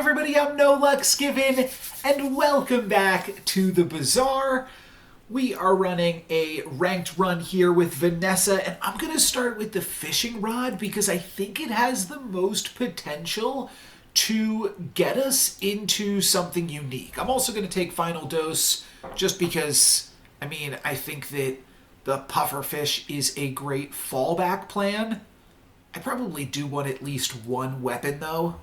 everybody, I'm NoLucksGiven, and welcome back to the Bazaar. We are running a ranked run here with Vanessa, and I'm going to start with the fishing rod because I think it has the most potential to get us into something unique. I'm also going to take Final Dose just because, I think that the Pufferfish is a great fallback plan. I probably do want at least one weapon, though,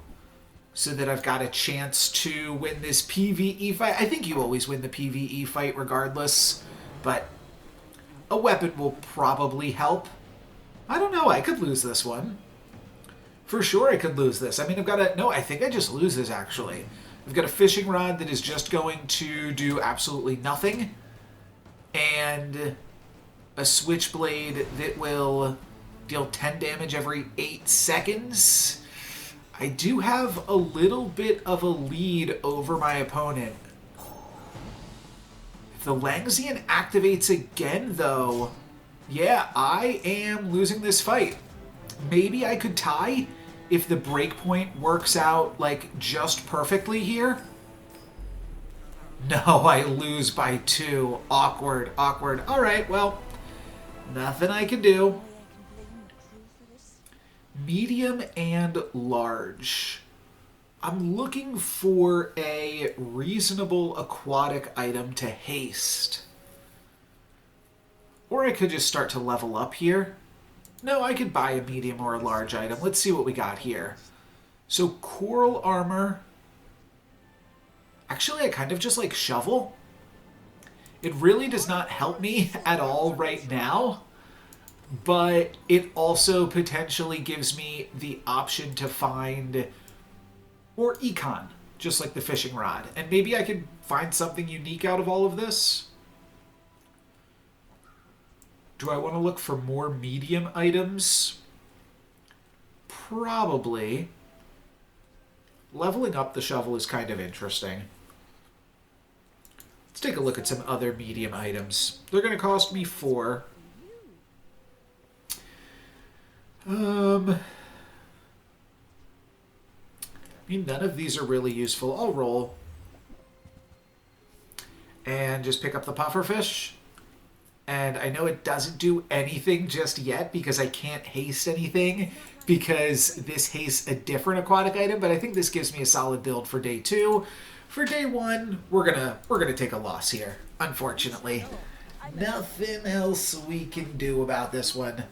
so that I've got a chance to win this PvE fight. I think you always win the PvE fight regardless, but a weapon will probably help. I don't know, I could lose this one. For sure I could lose this. I've got a... No, I think I just lose this, actually. I've got a fishing rod that is just going to do absolutely nothing, and a switchblade that will deal 10 damage every 8 seconds. I do have a little bit of a lead over my opponent. If the Langsian activates again, though, yeah, I am losing this fight. Maybe I could tie if the breakpoint works out, just perfectly here. No, I lose by 2. Awkward, awkward. All right, well, nothing I can do. Medium and large. I'm looking for a reasonable aquatic item to haste. Or I could just start to level up here. No, I could buy a medium or a large item. Let's see what we got here. So coral armor. Actually, I kind of just like shovel. It really does not help me at all right now, but it also potentially gives me the option to find, or econ, just like the fishing rod. And maybe I could find something unique out of all of this. Do I want to look for more medium items? Probably. Leveling up the shovel is kind of interesting. Let's take a look at some other medium items. They're going to cost me 4. None of these are really useful. I'll roll. And just pick up the pufferfish. And I know it doesn't do anything just yet because I can't haste anything because this hastes a different aquatic item, but I think this gives me a solid build for day 2. For day 1, we're gonna take a loss here, unfortunately. Nothing else we can do about this one.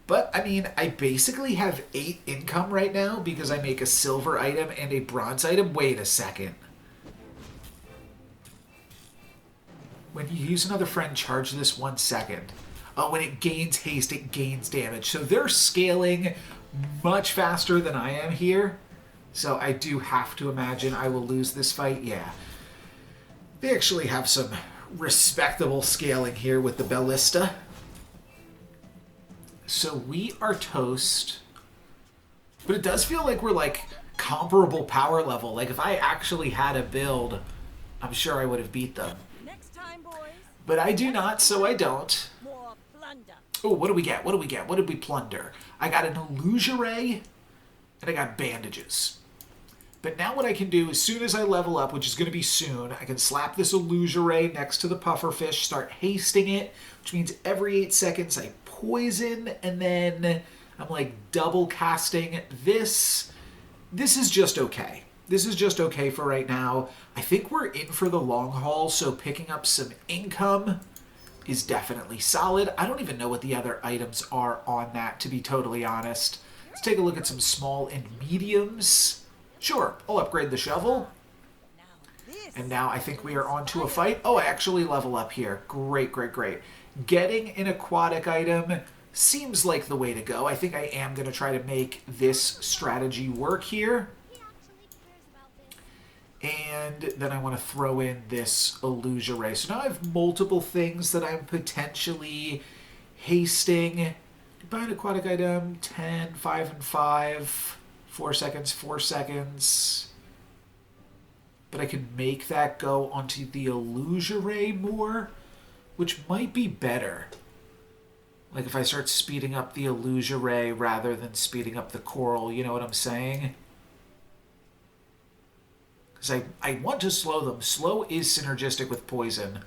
But, I basically have 8 income right now because I make a silver item and a bronze item. Wait a second. When you use another friend, charge this 1 second. Oh, when it gains haste, it gains damage. So they're scaling much faster than I am here. So I do have to imagine I will lose this fight. Yeah. They actually have some respectable scaling here with the ballista. So we are toast. But it does feel like we're comparable power level. If I actually had a build, I'm sure I would have beat them. But I do not, so I don't. Oh, what do we get? What do we get? What did we plunder? I got an illusory, and I got bandages. But now what I can do, as soon as I level up, which is going to be soon, I can slap this illusory next to the pufferfish, start hasting it, which means every 8 seconds I poison, and then I'm double casting this. This is just okay. This is just okay for right now. I think we're in for the long haul, so picking up some income is definitely solid. I don't even know what the other items are on that, to be totally honest. Let's take a look at some small and mediums. Sure, I'll upgrade the shovel. And now I think we are on to a fight. Oh, I actually level up here. Great, great, great. Getting an aquatic item seems like the way to go. I think I am going to try to make this strategy work here. And then I want to throw in this illusory. So now I have multiple things that I'm potentially hasting. Buy an aquatic item, 10, 5, and 5. 4 seconds, 4 seconds. But I could make that go onto the illusory more, which might be better. If I start speeding up the illusory rather than speeding up the coral, you know what I'm saying? because I want to slow them. Slow is synergistic with poison.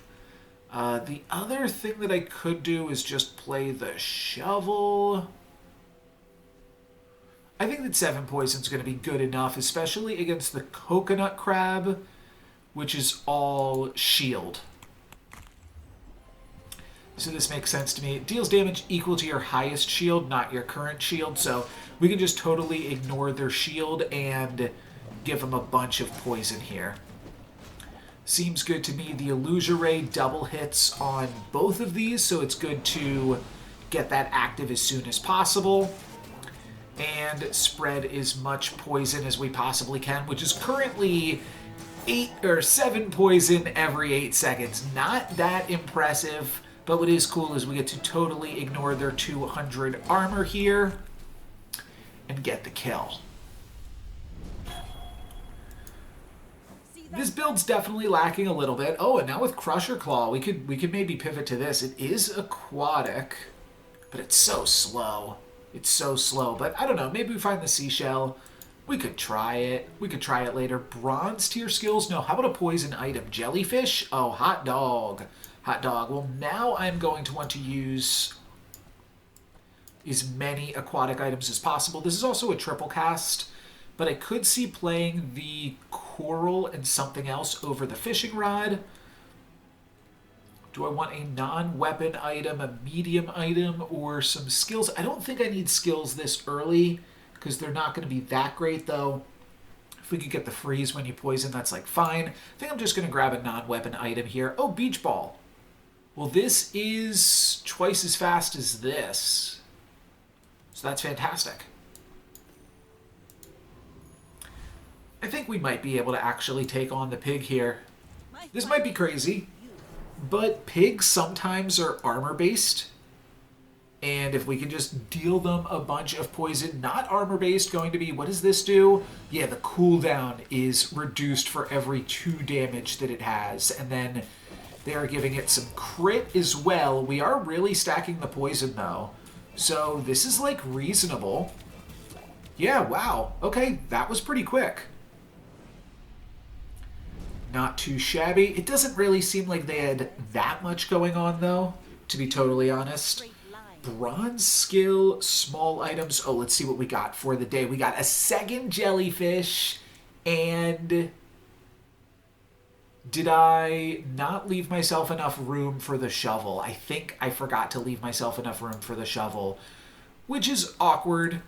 The other thing that I could do is just play the shovel. I think that 7 poison is going to be good enough, especially against the coconut crab, which is all shield. So this makes sense to me. It deals damage equal to your highest shield, not your current shield. So we can just totally ignore their shield and give them a bunch of poison here. Seems good to me. The Illusion Ray double hits on both of these, so it's good to get that active as soon as possible. And spread as much poison as we possibly can, which is currently 8 or 7 poison every 8 seconds. Not that impressive. But what is cool is we get to totally ignore their 200 armor here and get the kill. This build's definitely lacking a little bit. Oh, and now with Crusher Claw, we could maybe pivot to this. It is aquatic, but it's so slow. It's so slow. But I don't know. Maybe we find the seashell. We could try it. We could try it later. Bronze tier skills? No. How about a poison item? Jellyfish? Oh, hot dog. Hot dog. Well, now I'm going to want to use as many aquatic items as possible. This is also a triple cast, but I could see playing the coral and something else over the fishing rod. Do I want a non-weapon item, a medium item, or some skills? I don't think I need skills this early because they're not going to be that great, though. If we could get the freeze when you poison, that's like fine. I think I'm just going to grab a non-weapon item here. Oh, beach ball. Well, this is twice as fast as this. So that's fantastic. I think we might be able to actually take on the pig here. This might be crazy, but pigs sometimes are armor-based. And if we can just deal them a bunch of poison, not armor-based, going to be, what does this do? Yeah, the cooldown is reduced for every 2 damage that it has. And then they are giving it some crit as well. We are really stacking the poison, though. So this is, like, reasonable. Yeah, wow. Okay, that was pretty quick. Not too shabby. It doesn't really seem like they had that much going on, though, to be totally honest. Bronze skill, small items. Oh, let's see what we got for the day. We got a second jellyfish, and did I not leave myself enough room for the shovel? I think I forgot to leave myself enough room for the shovel, which is awkward,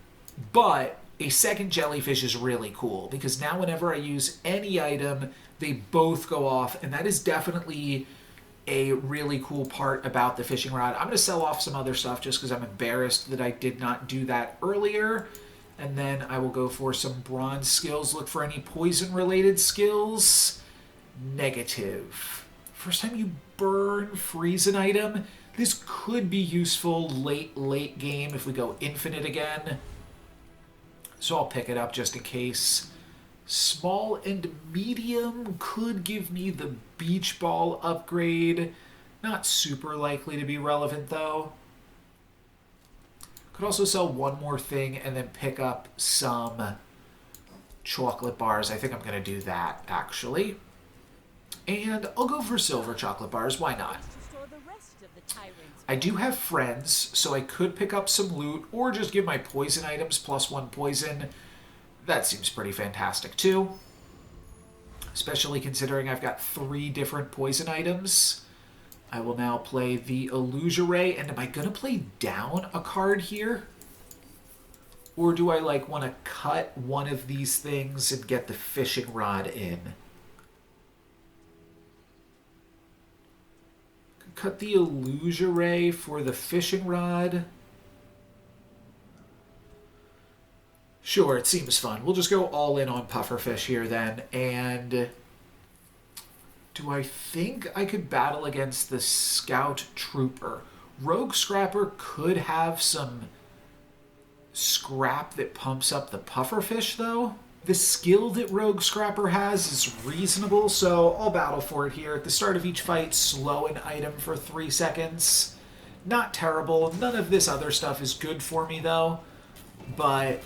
but a second jellyfish is really cool because now whenever I use any item, they both go off, and that is definitely a really cool part about the fishing rod. I'm going to sell off some other stuff just because I'm embarrassed that I did not do that earlier. And then I will go for some bronze skills. Look for any poison-related skills. Negative. First time you burn, freeze an item. This could be useful late game if we go infinite again. So I'll pick it up just in case. Small and medium could give me the beach ball upgrade. Not super likely to be relevant, though. Could also sell one more thing and then pick up some chocolate bars. I think I'm going to do that, actually. And I'll go for silver chocolate bars. Why not? I do have friends, so I could pick up some loot or just give my poison items +1 poison. That seems pretty fantastic, too. Especially considering I've got 3 different poison items. I will now play the Illusion Ray. And am I going to play down a card here? Or do I, like, want to cut one of these things and get the fishing rod in? Cut the Illusion Ray for the fishing rod. Sure, it seems fun. We'll just go all in on Pufferfish here then. And do I think I could battle against the Scout Trooper? Rogue Scrapper could have some scrap that pumps up the Pufferfish, though. The skill that Rogue Scrapper has is reasonable, so I'll battle for it here. At the start of each fight, slow an item for 3 seconds. Not terrible. None of this other stuff is good for me, though. But,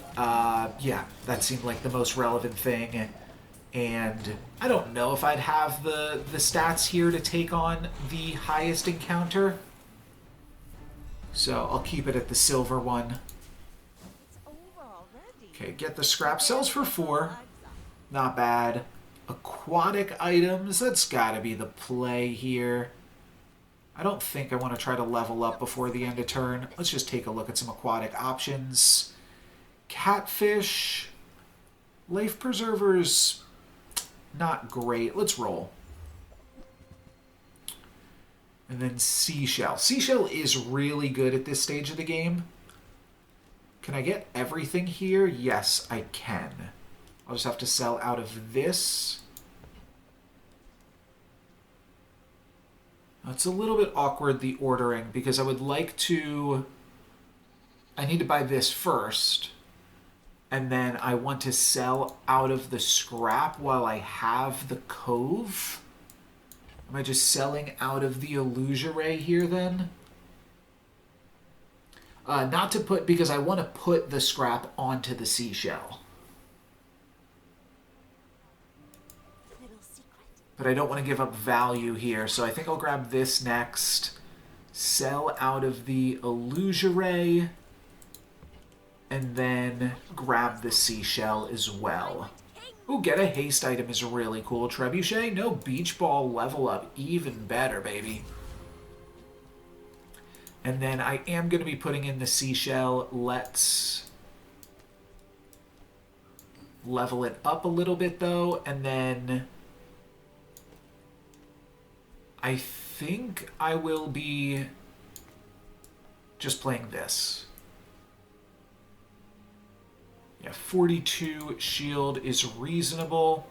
yeah, that seemed like the most relevant thing. And I don't know if I'd have the stats here to take on the highest encounter. So I'll keep it at the silver one. Okay, get the scrap cells for 4. Not bad. Aquatic items, that's gotta be the play here. I don't think I want to try to level up before the end of turn. Let's just take a look at some aquatic options. Catfish. Life preservers, not great. Let's roll. And then seashell. Seashell is really good at this stage of the game. Can I get everything here? Yes, I can. I'll just have to sell out of this. It's a little bit awkward, the ordering, because I would like to... I need to buy this first. And then I want to sell out of the scrap while I have the cove. Am I just selling out of the illusory here then? Not to put, because I want to put the scrap onto the seashell. But I don't want to give up value here, so I think I'll grab this next. Sell out of the illusory. And then grab the seashell as well. Ooh, get a haste item is really cool. Trebuchet, no beach ball level up. Even better, baby. And then I am going to be putting in the seashell. Let's level it up a little bit, though. And then I think I will be just playing this. Yeah, 42 shield is reasonable.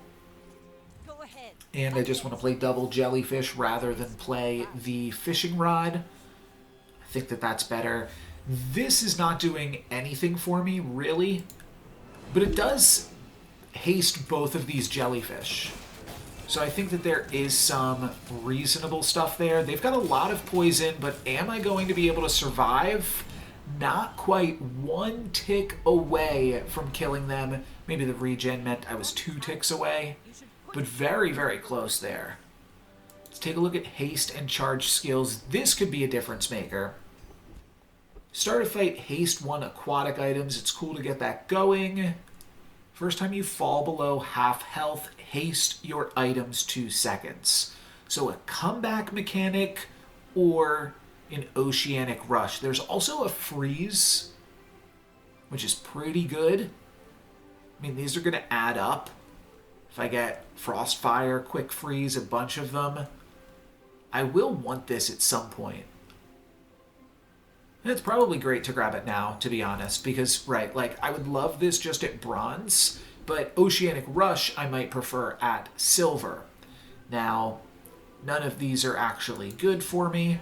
Go ahead. And I just want to play double jellyfish rather than play the fishing rod. I think that that's better. This is not doing anything for me, really. But it does haste both of these jellyfish. So I think that there is some reasonable stuff there. They've got a lot of poison, but am I going to be able to survive? Not quite 1 tick away from killing them. Maybe the regen meant I was 2 ticks away, but very, very close there. Let's take a look at haste and charge skills. This could be a difference maker. Start a fight, haste 1 aquatic items. It's cool to get that going. First time you fall below half health, haste your items 2 seconds. So a comeback mechanic or an oceanic rush. There's also a freeze, which is pretty good. I mean, these are going to add up. If I get frostfire, quick freeze, a bunch of them, I will want this at some point. And it's probably great to grab it now, to be honest, because, right, like, I would love this just at bronze, but Oceanic Rush I might prefer at silver. Now, none of these are actually good for me,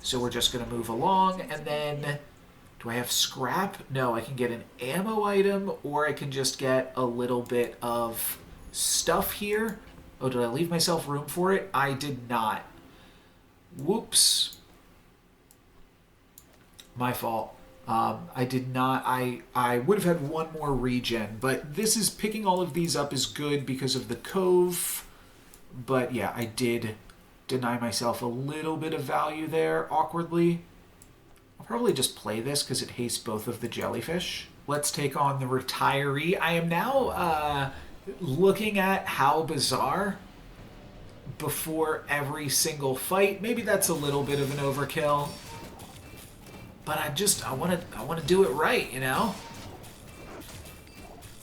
so we're just going to move along, and then, do I have scrap? No, I can get an ammo item, or I can just get a little bit of stuff here. Oh, did I leave myself room for it? I did not. Whoops. My fault. I did not. I would have had 1 more regen, but this is picking all of these up is good because of the cove. But yeah, I did deny myself a little bit of value there, awkwardly. I'll probably just play this because it hastes both of the jellyfish. Let's take on the retiree. I am now looking at how Bazaar before every single fight. Maybe that's a little bit of an overkill. But I want to do it right, you know?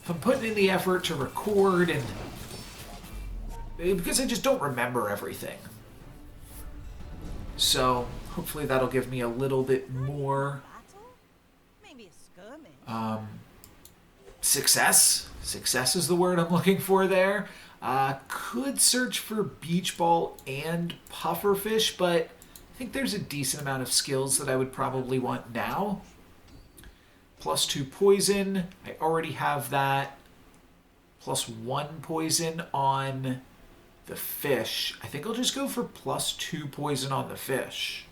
If I'm putting in the effort to record and... because I just don't remember everything. So, hopefully that'll give me a little bit more... success. Success is the word I'm looking for there. Could search for beach ball and pufferfish, but I think there's a decent amount of skills that I would probably want now. +2 poison. I already have that. +1 poison on the fish. I think I'll just go for +2 poison on the fish.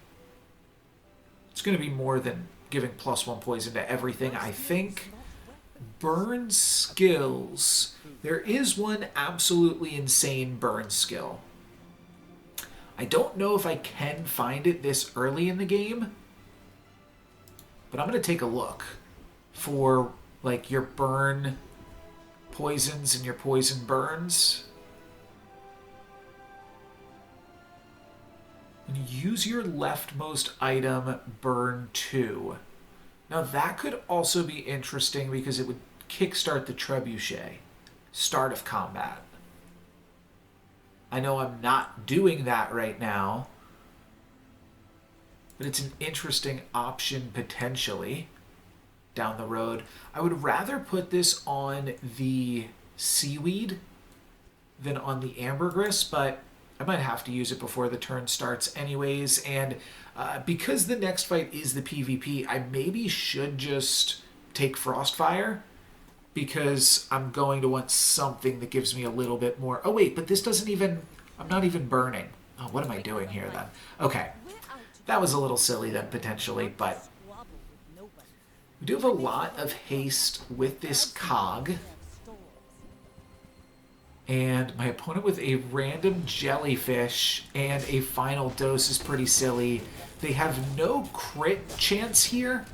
It's going to be more than giving +1 poison to everything, I think. Burn skills. There is one absolutely insane burn skill. I don't know if I can find it this early in the game, but I'm going to take a look for like your burn poisons and your poison burns. When you use your leftmost item, burn 2. Now that could also be interesting because it would kickstart the Trebuchet. Start of combat. I know I'm not doing that right now, but it's an interesting option potentially down the road. I would rather put this on the seaweed than on the ambergris, but I might have to use it before the turn starts anyways, and because the next fight is the PvP, I maybe should just take Frostfire, because I'm going to want something that gives me a little bit more... Oh wait, but this doesn't even... I'm not even burning. Oh, what am I doing here then? Okay, that was a little silly then, potentially, but... We do have a lot of haste with this cog. And my opponent with a random jellyfish and a final dose is pretty silly. They have no crit chance here,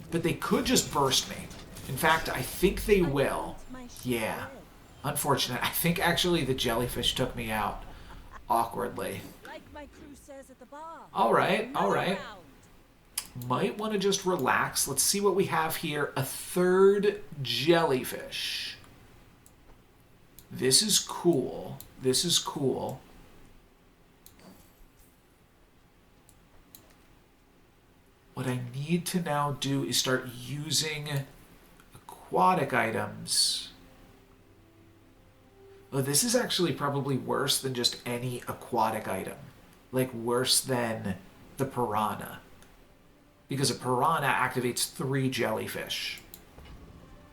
but they could just burst me. In fact, I think they will. Yeah. Unfortunate. I think actually the jellyfish took me out awkwardly. Alright, alright. Might want to just relax. Let's see what we have here. A third jellyfish. This is cool. This is cool. What I need to now do is start using aquatic items. Oh, this is actually probably worse than just any aquatic item. Like, worse than the piranha. Because a piranha activates 3 jellyfish.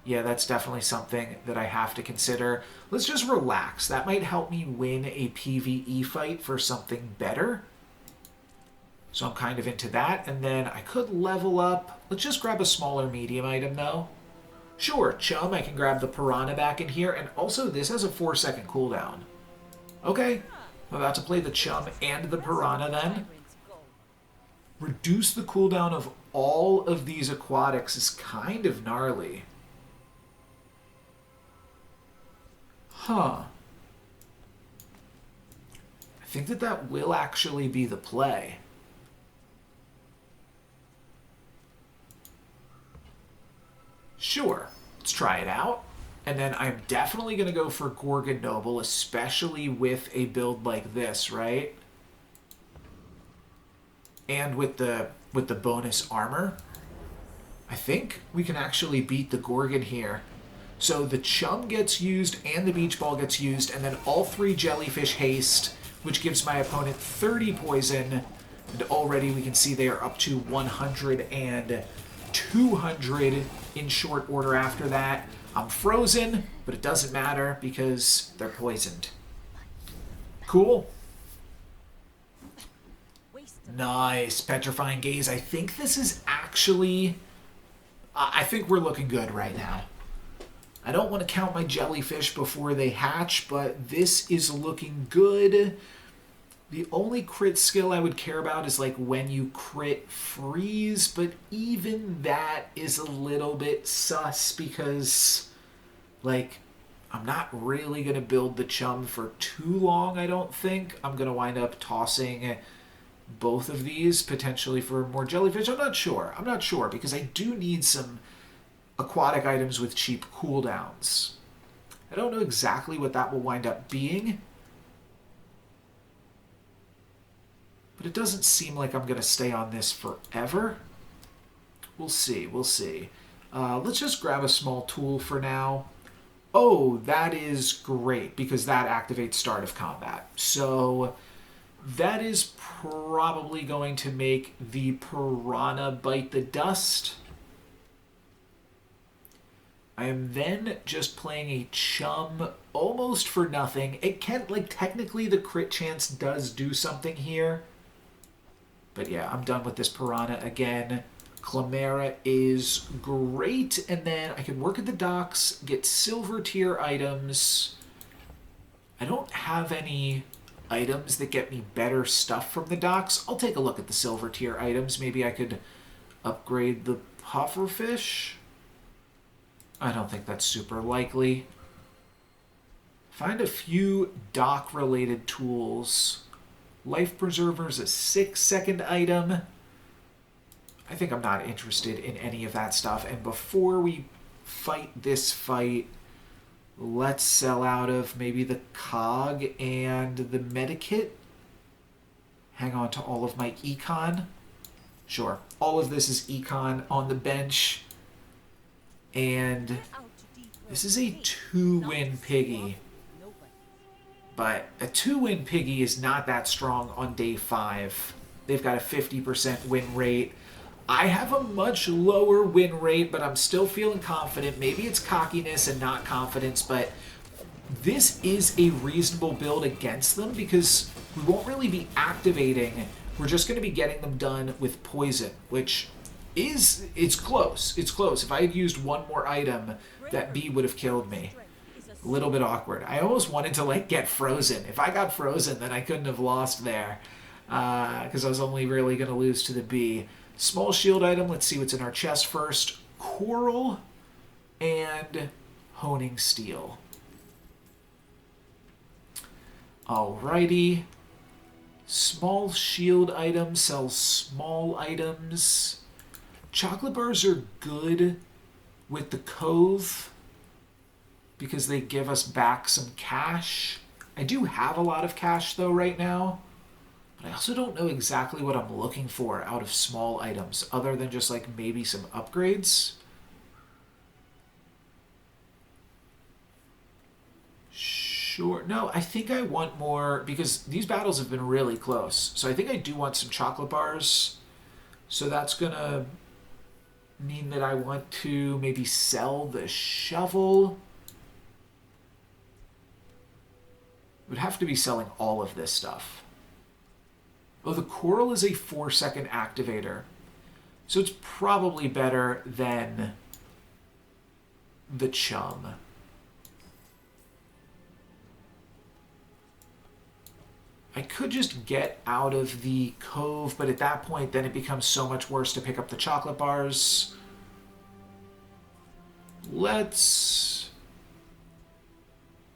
Yeah, that's definitely something that I have to consider. Let's just relax. That might help me win a PvE fight for something better. So I'm kind of into that. And then I could level up. Let's just grab a smaller medium item, though. Sure, Chum, I can grab the piranha back in here. And also, this has a 4-second cooldown. Okay, I'm about to play the Chum and the piranha then. Reduce the cooldown of all of these aquatics is kind of gnarly. Huh. I think that will actually be the play. Sure, let's try it out. And then I'm definitely going to go for Gorgon Noble, especially with a build like this, right? And with the bonus armor. I think we can actually beat the Gorgon here. So the Chum gets used and the Beach Ball gets used, and then all 3 jellyfish haste, which gives my opponent 30 poison. And already we can see they are up to 100 and 200 in short order after that. I'm frozen, but it doesn't matter because they're poisoned. Cool. Nice. Petrifying Gaze. I think this is actually... I think we're looking good right now. I don't want to count my jellyfish before they hatch, but this is looking good. The only crit skill I would care about is like when you crit freeze, but even that is a little bit sus because like I'm not really going to build the Chum for too long, I don't think. I'm going to wind up tossing both of these potentially for more jellyfish. I'm not sure because I do need some aquatic items with cheap cooldowns. I don't know exactly what that will wind up being, but it doesn't seem like I'm going to stay on this forever. We'll see, we'll see. Let's just grab a small tool for now. Oh, that is great because that activates start of combat. So that is probably going to make the piranha bite the dust. I am then just playing a Chum almost for nothing. It can't, like, technically the crit chance does do something here. But yeah, I'm done with this piranha again. Clamera is great, and then I can work at the docks, get silver tier items. I don't have any items that get me better stuff from the docks. I'll take a look at the silver tier items. Maybe I could upgrade the Pufferfish. I don't think that's super likely. Find a few dock-related tools. Life Preserver's a 6-second item. I think I'm not interested in any of that stuff. And before we fight this fight, let's sell out of maybe the cog and the medikit. Hang on to all of my econ. Sure, all of this is econ on the bench. And this is a 2-win piggy. But a 2-win piggy is not that strong on day 5. They've got a 50% win rate. I have a much lower win rate, but I'm still feeling confident. Maybe it's cockiness and not confidence, but this is a reasonable build against them because we won't really be activating. We're just going to be getting them done with poison, which is, it's close. It's close. If I had used one more item, that bee would have killed me. A little bit awkward. I almost wanted to, like, get frozen. If I got frozen, then I couldn't have lost there because I was only really going to lose to the bee. Small shield item. Let's see what's in our chest first. Coral and honing steel. Alrighty. Small shield item sells small items. Chocolate bars are good with the Cove because they give us back some cash. I do have a lot of cash though right now. But I also don't know exactly what I'm looking for out of small items, other than just like maybe some upgrades. Sure. No, I think I want more, because these battles have been really close. So I think I do want some chocolate bars. So that's going to mean that I want to maybe sell the shovel. Would have to be selling all of this stuff. Oh, the coral is a 4-second activator. So it's probably better than the chum. I could just get out of the Cove, but at that point, then it becomes so much worse to pick up the chocolate bars. Let's...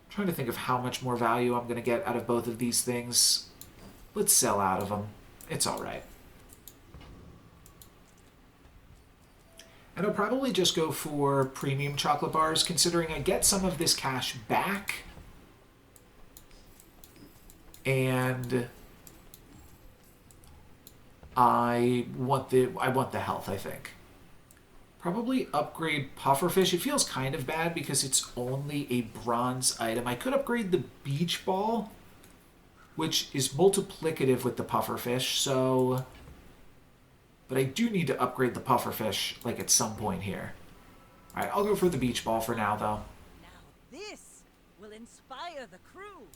I'm trying to think of how much more value I'm going to get out of both of these things. Let's sell out of them. It's all right. And I'll probably just go for premium chocolate bars, considering I get some of this cash back. And I want the health, I think. Probably upgrade Pufferfish. It feels kind of bad because it's only a bronze item. I could upgrade the beach ball, which is multiplicative with the Pufferfish, so... But I do need to upgrade the Pufferfish, like, at some point here. Alright, I'll go for the beach ball for now, though. Now this will inspire the crew.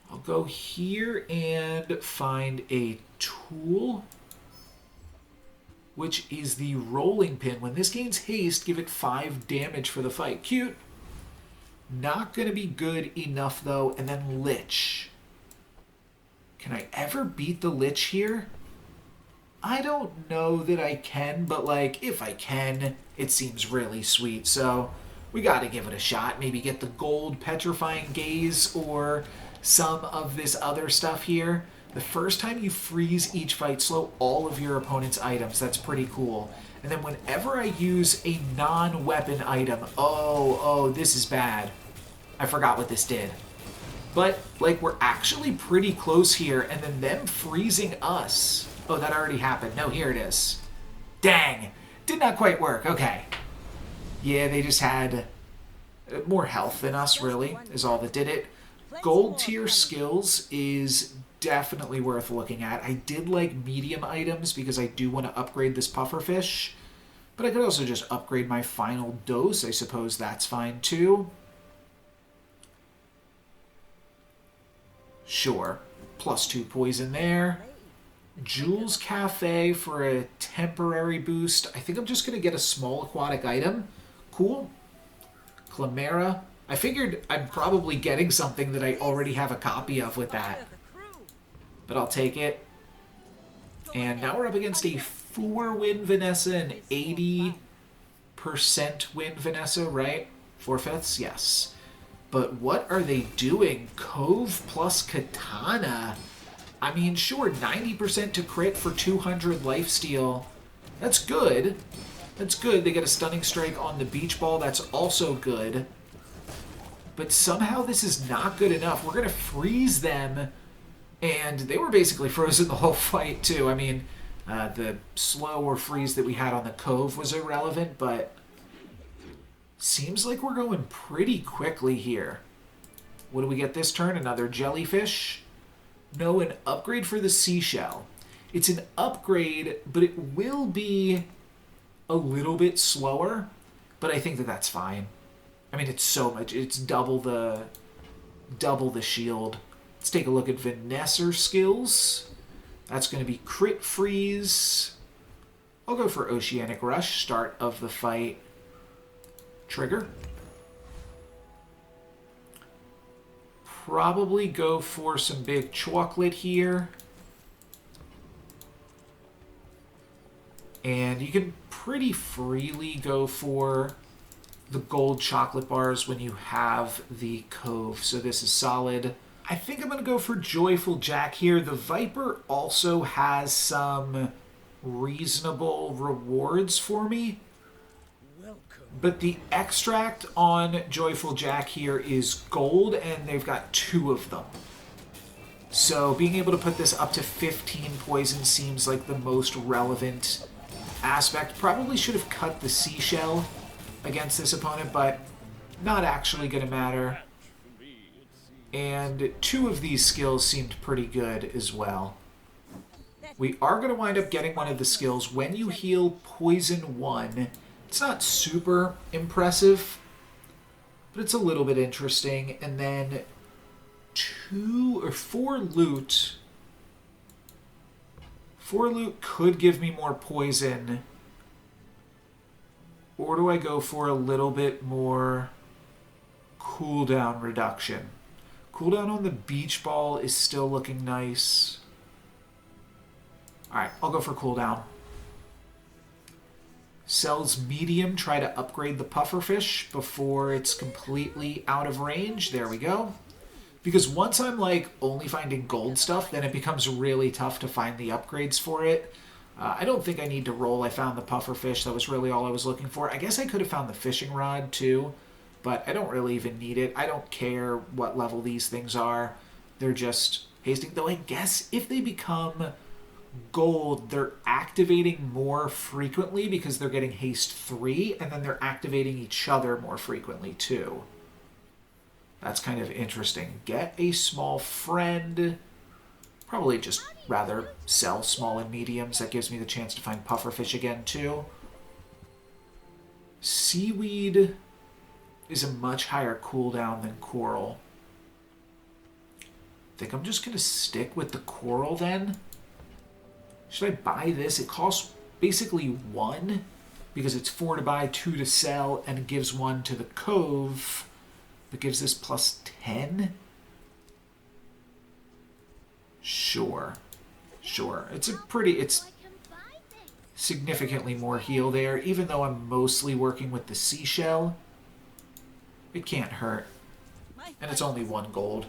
I'll go here and find a tool, which is the rolling pin. When this gains haste, give it 5 damage for the fight. Cute. Not going to be good enough, though. And then Lich. Can I ever beat the Lich here? I don't know that I can, but, like, if I can, it seems really sweet. So we got to give it a shot. Maybe get the gold petrifying gaze or some of this other stuff here. The first time you freeze each fight, slow all of your opponent's items. That's pretty cool. And then whenever I use a non-weapon item, oh, this is bad. I forgot what this did. But, like, we're actually pretty close here, and then them freezing us. Oh, that already happened. No, here it is. Dang. Did not quite work. Okay. Yeah, they just had more health than us, really, is all that did it. Gold tier skills is definitely worth looking at. I did like medium items because I do want to upgrade this Pufferfish. But I could also just upgrade my final dose. I suppose that's fine, too. Sure. +2 poison there. Jules Cafe for a temporary boost. I think I'm just going to get a small aquatic item. Cool. Chimera. I figured I'm probably getting something that I already have a copy of with that. Inspire the crew. But I'll take it. And now we're up against a 4-win Vanessa and 80% win Vanessa, right? 4/5? Yes. But what are they doing? Cove plus Katana. I mean, sure, 90% to crit for 200 lifesteal. That's good. That's good. They get a stunning strike on the beach ball. That's also good. But somehow this is not good enough. We're going to freeze them. And they were basically frozen the whole fight, too. I mean, the slow or freeze that we had on the Cove was irrelevant, but seems like we're going pretty quickly here. What do we get this turn? Another jellyfish? No, an upgrade for the seashell. It's an upgrade, but it will be a little bit slower, but I think that that's fine. I mean, it's so much. It's double the shield. Let's take a look at Vanessa skills. That's going to be crit freeze. I'll go for Oceanic Rush, start of the fight. Trigger. Probably go for some big chocolate here. And you can pretty freely go for the gold chocolate bars when you have the Cove. So this is solid. I think I'm going to go for Joyful Jack here. The Viper also has some reasonable rewards for me. But the extract on Joyful Jack here is gold, and they've got 2 of them. So being able to put this up to 15 poison seems like the most relevant aspect. Probably should have cut the seashell against this opponent, but not actually going to matter. And 2 of these skills seemed pretty good as well. We are going to wind up getting one of the skills. When you heal Poison 1, it's not super impressive, but it's a little bit interesting. And then 2 or 4 loot. 4 loot could give me more poison. Or do I go for a little bit more cooldown reduction? Cooldown on the beach ball is still looking nice. Alright, I'll go for cooldown. Sells medium, try to upgrade the Pufferfish before it's completely out of range. There we go. Because once I'm like only finding gold stuff, then it becomes really tough to find the upgrades for it. I don't think I need to roll. I found the Pufferfish. That was really all I was looking for. I guess I could have found the fishing rod too, but I don't really even need it. I don't care what level these things are. They're just hasting. Though I guess if they become gold, they're activating more frequently because they're getting haste 3, and then they're activating each other more frequently too. That's kind of interesting. Get a small friend. Probably just rather sell small and mediums. That gives me the chance to find Pufferfish again too. Seaweed is a much higher cooldown than coral. I think I'm just going to stick with the coral then. Should I buy this? It costs basically 1 because it's 4 to buy, 2 to sell, and it gives 1 to the Cove. It gives this plus 10. Sure. It's significantly more heal there, even though I'm mostly working with the seashell. It can't hurt. And it's only 1 gold.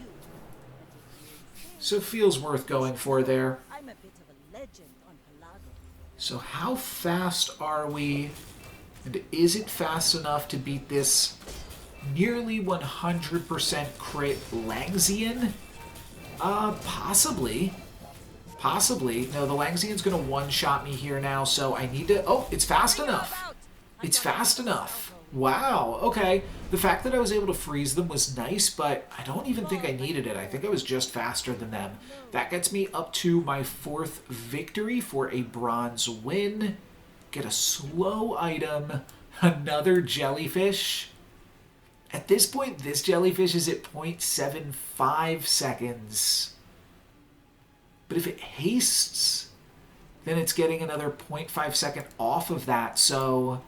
So it feels worth going for there. I'm a bit of a legend on Pelago. So how fast are we? And is it fast enough to beat this nearly 100% crit Langsian? Possibly. No, the Langsian's going to one-shot me here now, so I need to... Oh, it's fast enough. It's fast enough. Wow, okay. The fact that I was able to freeze them was nice, but I don't even think I needed it. I think I was just faster than them. That gets me up to my 4th victory for a bronze win. Get a slow item. Another jellyfish. At this point, this jellyfish is at 0.75 seconds. But if it hastes then it's getting another 0.5 second off of that. So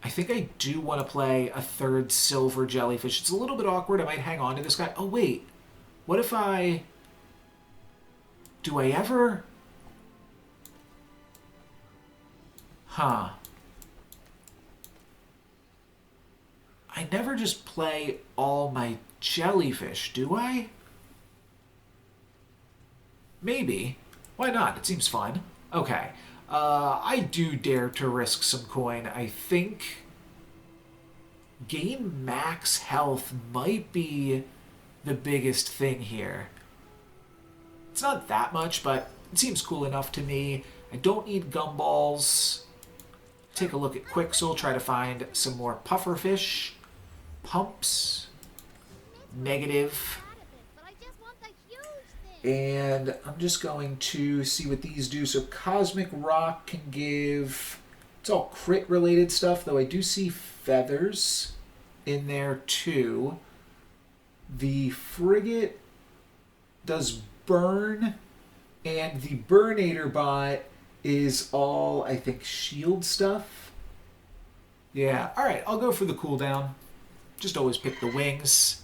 I think I do want to play a third silver jellyfish. It's a little bit awkward. I might hang on to this guy. Oh, wait. What if I... Do I ever... Huh. I never just play all my jellyfish, do I? Maybe. Why not? It seems fun. Okay. I do dare to risk some coin. I think gain max health might be the biggest thing here. It's not that much, but it seems cool enough to me. I don't need gumballs. Take a look at Quixel, try to find some more pufferfish. Pumps. Negative. And I'm just going to see what these do. So Cosmic Rock can give... It's all crit related stuff, though I do see feathers in there too. The Frigate does burn, and the Burnator bot is all, I think, shield stuff. Yeah, alright, I'll go for the cooldown. Just always pick the wings.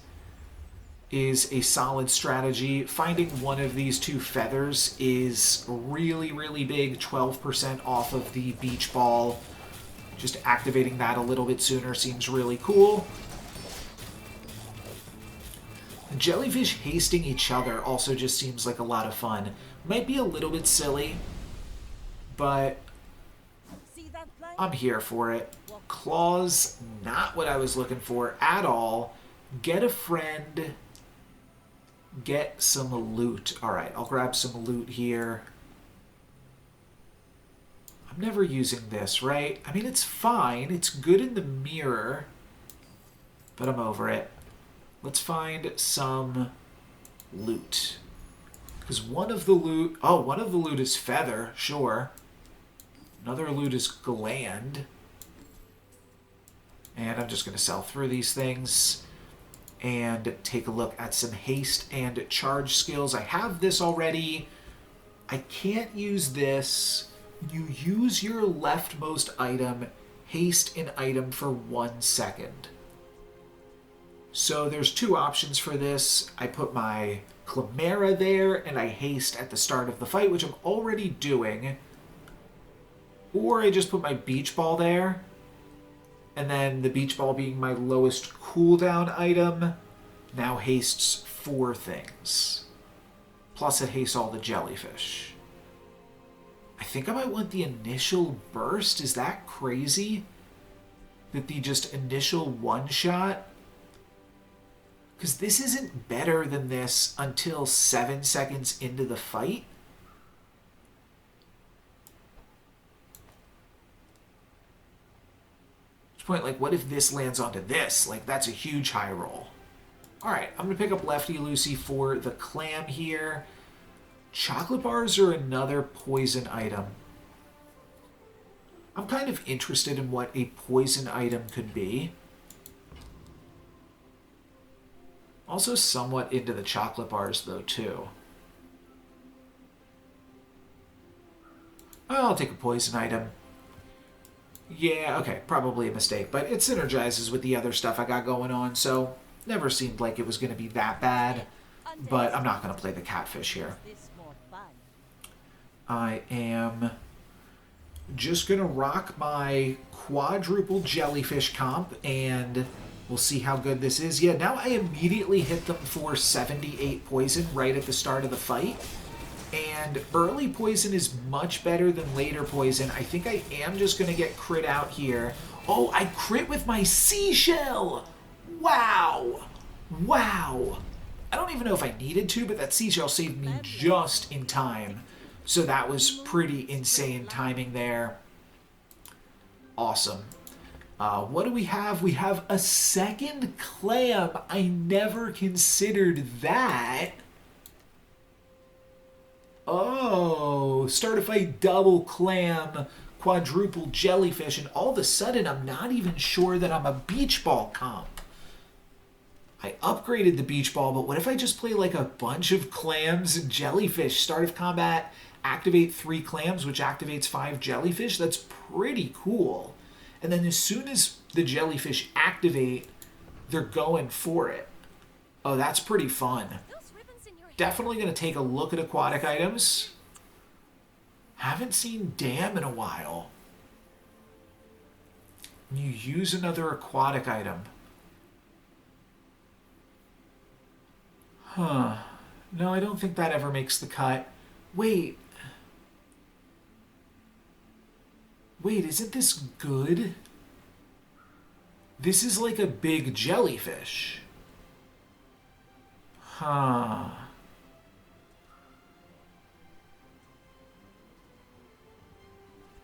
Is a solid strategy. Finding one of these two feathers is really, really big. 12% off of the beach ball. Just activating that a little bit sooner seems really cool. The jellyfish hasting each other also just seems like a lot of fun. Might be a little bit silly, but I'm here for it. Claws, not what I was looking for at all. Get a friend. Get some loot. Alright, I'll grab some loot here. I'm never using this, right? I mean, it's fine. It's good in the mirror. But I'm over it. Let's find some loot. Because one of the loot... Oh, one of the loot is feather, sure. Another loot is gland. And I'm just going to sell through these things and take a look at some haste and charge skills. I have this already. I can't use this. You use your leftmost item, haste an item for 1 second. So there's two options for this. I put my Chimera there and I haste at the start of the fight, which I'm already doing. Or I just put my beach ball there. And then the beach ball being my lowest cooldown item now hastes 4 things. Plus it hastes all the jellyfish. I think I might want the initial burst. Is that crazy? That the just initial one-shot? Because this isn't better than this until 7 seconds into the fight. Point, like, what if this lands onto this? Like, that's a huge high roll. Alright, I'm going to pick up Lefty Lucy for the clam here. Chocolate bars are another poison item. I'm kind of interested in what a poison item could be. Also somewhat into the chocolate bars, though, too. I'll take a poison item. Yeah, okay, probably a mistake, but it synergizes with the other stuff I got going on, so never seemed like it was going to be that bad, but I'm not going to play the catfish here. I am just going to rock my quadruple jellyfish comp, and we'll see how good this is. Yeah, now I immediately hit them for 78 poison right at the start of the fight. And early poison is much better than later poison. I think I am just going to get crit out here. Oh, I crit with my seashell! Wow! Wow! I don't even know if I needed to, but that seashell saved me just in time. So that was pretty insane timing there. Awesome. What do we have? We have a second clam. I never considered that. Oh, start a fight, double clam, quadruple jellyfish, and all of a sudden I'm not even sure that I'm a beach ball comp. I upgraded the beach ball, but what if I just play like a bunch of clams and jellyfish? Start of combat, activate 3 clams, which activates 5 jellyfish. That's pretty cool. And then as soon as the jellyfish activate, they're going for it. Oh, that's pretty fun. Definitely going to take a look at aquatic items. Haven't seen dam in a while. You use another aquatic item. Huh. No, I don't think that ever makes the cut. Wait. Wait, isn't this good? This is like a big jellyfish. Huh.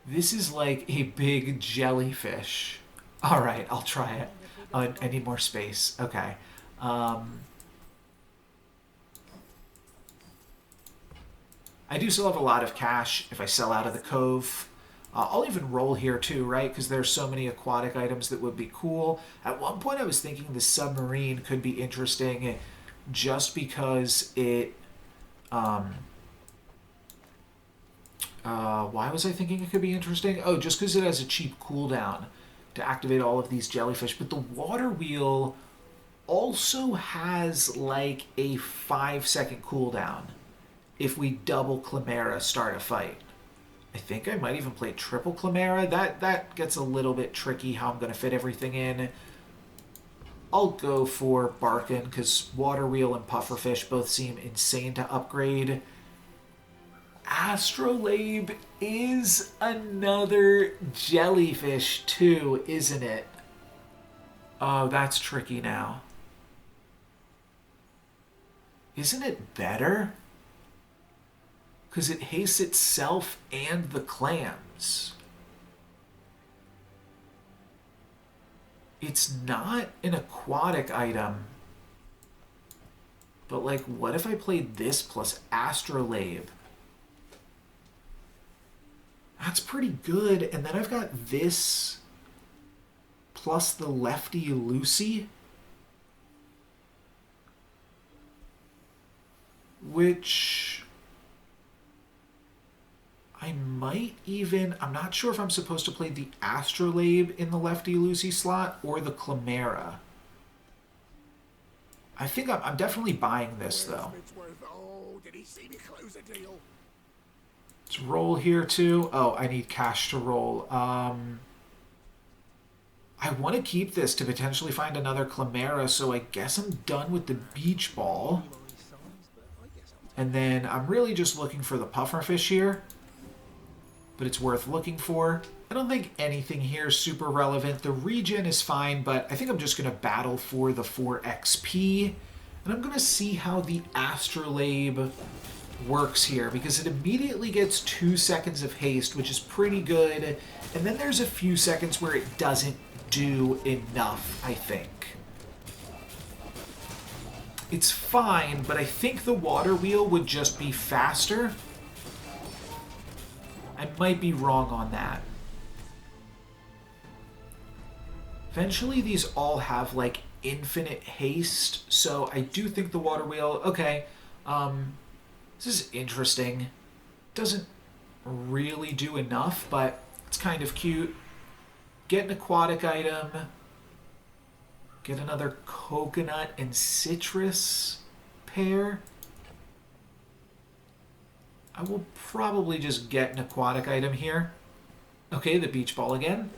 This is like a big jellyfish. All right, I'll try it. I need more space. Okay. I do still have a lot of cash if I sell out of the cove. I'll even roll here too, right? Because there's so many aquatic items that would be cool. At one point I was thinking the submarine could be interesting just because it... why was I thinking it could be interesting? Oh, just because it has a cheap cooldown to activate all of these jellyfish. But the water wheel also has like a 5-second cooldown if we double Chimera start a fight. I think I might even play triple Chimera. That gets a little bit tricky how I'm going to fit everything in. I'll go for Barkin because Water Wheel and Pufferfish both seem insane to upgrade. Astrolabe is another jellyfish too, isn't it? Oh, that's tricky now. Isn't it better? Because it hastes itself and the clams. It's not an aquatic item. But like, what if I played this plus Astrolabe? That's pretty good. And then I've got this plus the Lefty Lucy, which I might even... I'm not sure if I'm supposed to play the Astrolabe in the Lefty Lucy slot or the Chimera. I think I'm definitely buying this, though. Let's roll here, too. Oh, I need cash to roll. I want to keep this to potentially find another Chimera, so I guess I'm done with the beach ball. And then I'm really just looking for the pufferfish here. But it's worth looking for. I don't think anything here is super relevant. The regen is fine, but I think I'm just going to battle for the 4 XP. And I'm going to see how the Astrolabe works here, because it immediately gets 2 seconds of haste, which is pretty good. And then there's a few seconds where it doesn't do enough, I think. It's fine, but I think the water wheel would just be faster. I might be wrong on that. Eventually, these all have, like, infinite haste, so I do think the water wheel... Okay, this is interesting. Doesn't really do enough, but it's kind of cute. Get an aquatic item. Get another coconut and citrus pair. I will probably just get an aquatic item here. Okay, the beach ball again.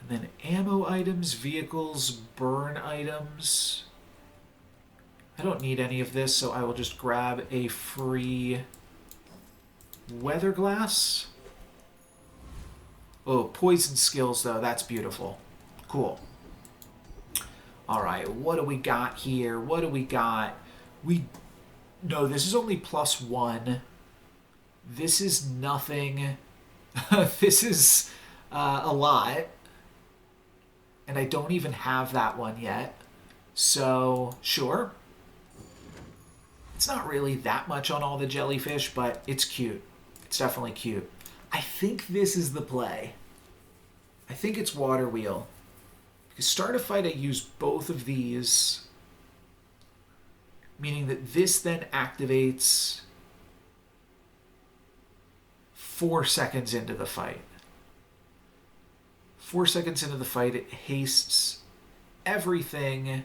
And then ammo items, vehicles, burn items. I don't need any of this, so I will just grab a free weather glass. Oh, poison skills, though. That's beautiful. Cool. All right, what do we got here? What do we got? No, this is only +1. This is nothing. This is a lot. And I don't even have that one yet. So, sure. It's not really that much on all the jellyfish, but it's cute. It's definitely cute. I think this is the play. I think it's water wheel. Because start a fight, I use both of these. Meaning that this then activates 4 seconds into the fight. 4 seconds into the fight, it hastes everything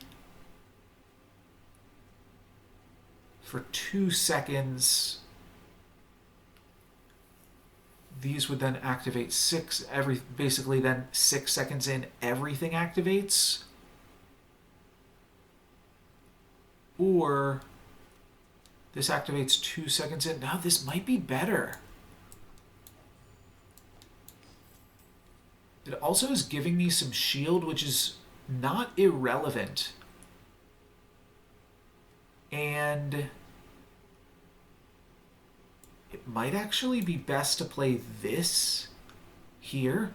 for 2 seconds. These would then activate basically then 6 seconds in, everything activates. Or this activates 2 seconds in. Now this might be better. It also is giving me some shield, which is not irrelevant. And it might actually be best to play this here,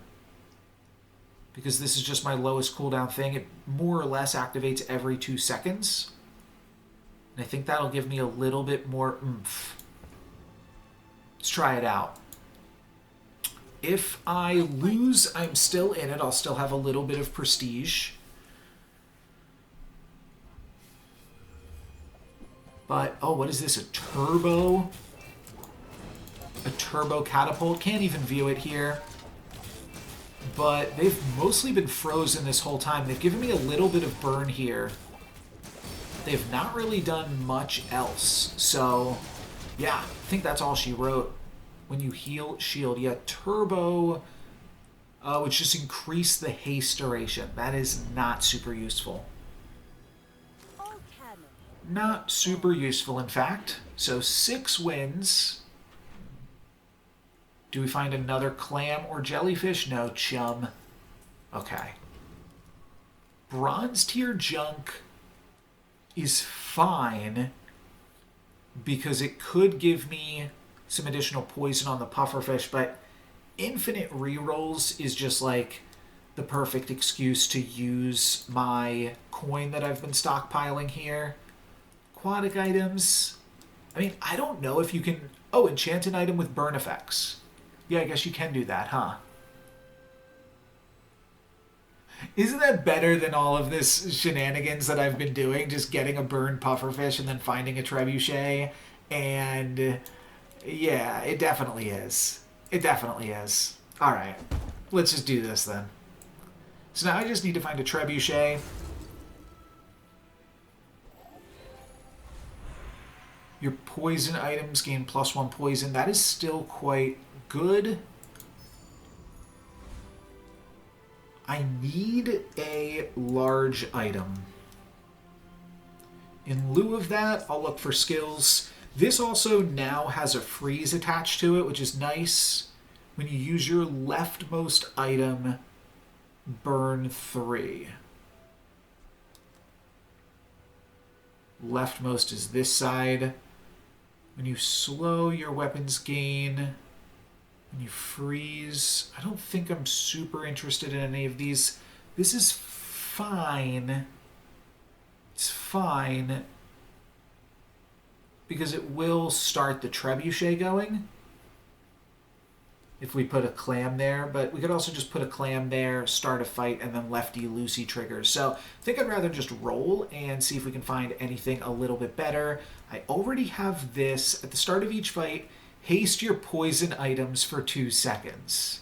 because this is just my lowest cooldown thing. It more or less activates every 2 seconds. And I think that'll give me a little bit more oomph. Let's try it out. If I lose, I'm still in it. I'll still have a little bit of prestige. But, oh, what is this? A turbo catapult. Can't even view it here. But they've mostly been frozen this whole time. They've given me a little bit of burn here. They've not really done much else. So, yeah, I think that's all she wrote. When you heal, shield. Yeah, turbo, which just increase the haste duration. That is not super useful. Not super useful, in fact. So 6 wins. Do we find another clam or jellyfish? No, chum. Okay. Bronze tier junk is fine because it could give me some additional poison on the pufferfish, but infinite rerolls is just like the perfect excuse to use my coin that I've been stockpiling here. Aquatic items. I mean, I don't know if you can... Oh, enchanted item with burn effects. Yeah, I guess you can do that, huh? Isn't that better than all of this shenanigans that I've been doing? Just getting a burned pufferfish and then finding a trebuchet. And yeah, it definitely is. It definitely is. All right, let's just do this then. So now I just need to find a trebuchet. Your poison items gain +1 poison. That is still quite good. I need a large item. In lieu of that, I'll look for skills. This also now has a freeze attached to it, which is nice. When you use your leftmost item, burn 3. Leftmost is this side. When you slow, your weapons gain. When you freeze, I don't think I'm super interested in any of these. This is fine. It's fine. Because it will start the trebuchet going. If we put a clam there. But we could also just put a clam there, start a fight, and then lefty-loosey triggers. So I think I'd rather just roll and see if we can find anything a little bit better. I already have this. At the start of each fight, haste your poison items for 2 seconds.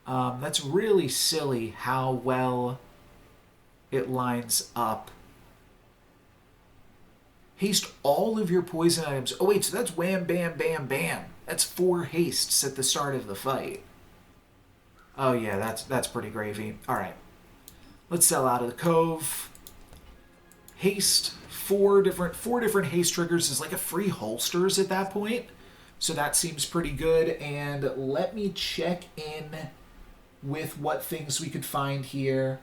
That's really silly how well it lines up. Haste all of your poison items. Oh wait, so that's wham, bam, bam, bam. That's 4 hastes at the start of the fight. Oh yeah, that's pretty gravy. All right, let's sell out of the cove. Haste, four different haste triggers is like a free holsters at that point. So that seems pretty good. And let me check in with what things we could find here.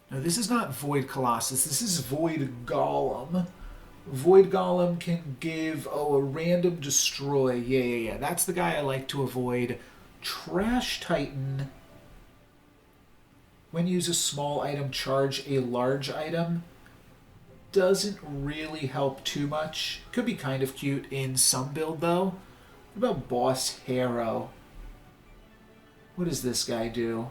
No, this is not Void Colossus. This is Void Golem. Void Golem can give, a random destroy. Yeah. That's the guy I like to avoid. Trash Titan. When you use a small item, charge a large item. Doesn't really help too much. Could be kind of cute in some build, though. What about Boss Harrow? What does this guy do?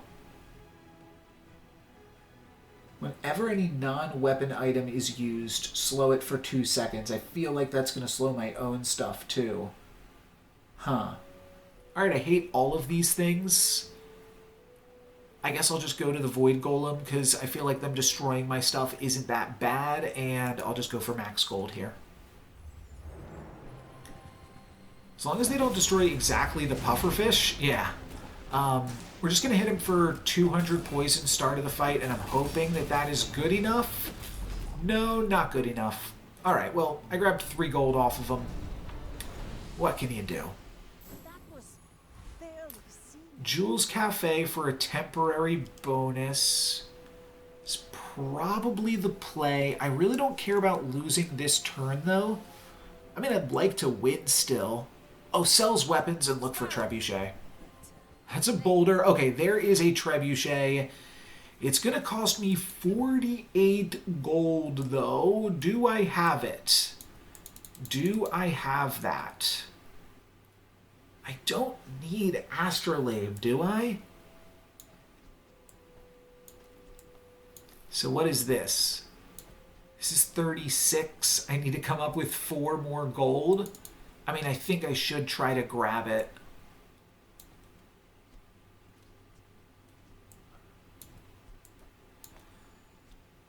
Whenever any non-weapon item is used, slow it for 2 seconds. I feel like that's going to slow my own stuff too. Huh. Alright, I hate all of these things. I guess I'll just go to the Void Golem because I feel like them destroying my stuff isn't that bad, and I'll just go for max gold here. As long as they don't destroy exactly the Pufferfish, yeah. We're just going to hit him for 200 poison start of the fight, and I'm hoping that that is good enough. No, not good enough. Alright, well, I grabbed 3 gold off of him. What can you do? Jules Cafe for a temporary bonus is probably the play. I really don't care about losing this turn, though. I mean, I'd like to win still. Oh, sells weapons and look for Trebuchet. That's a boulder. Okay, there is a Trebuchet. It's going to cost me 48 gold, though. Do I have it? Do I have that? I don't need Astrolabe, do I? So what is this? This is 36. I need to come up with 4 more gold. I mean, I think I should try to grab it.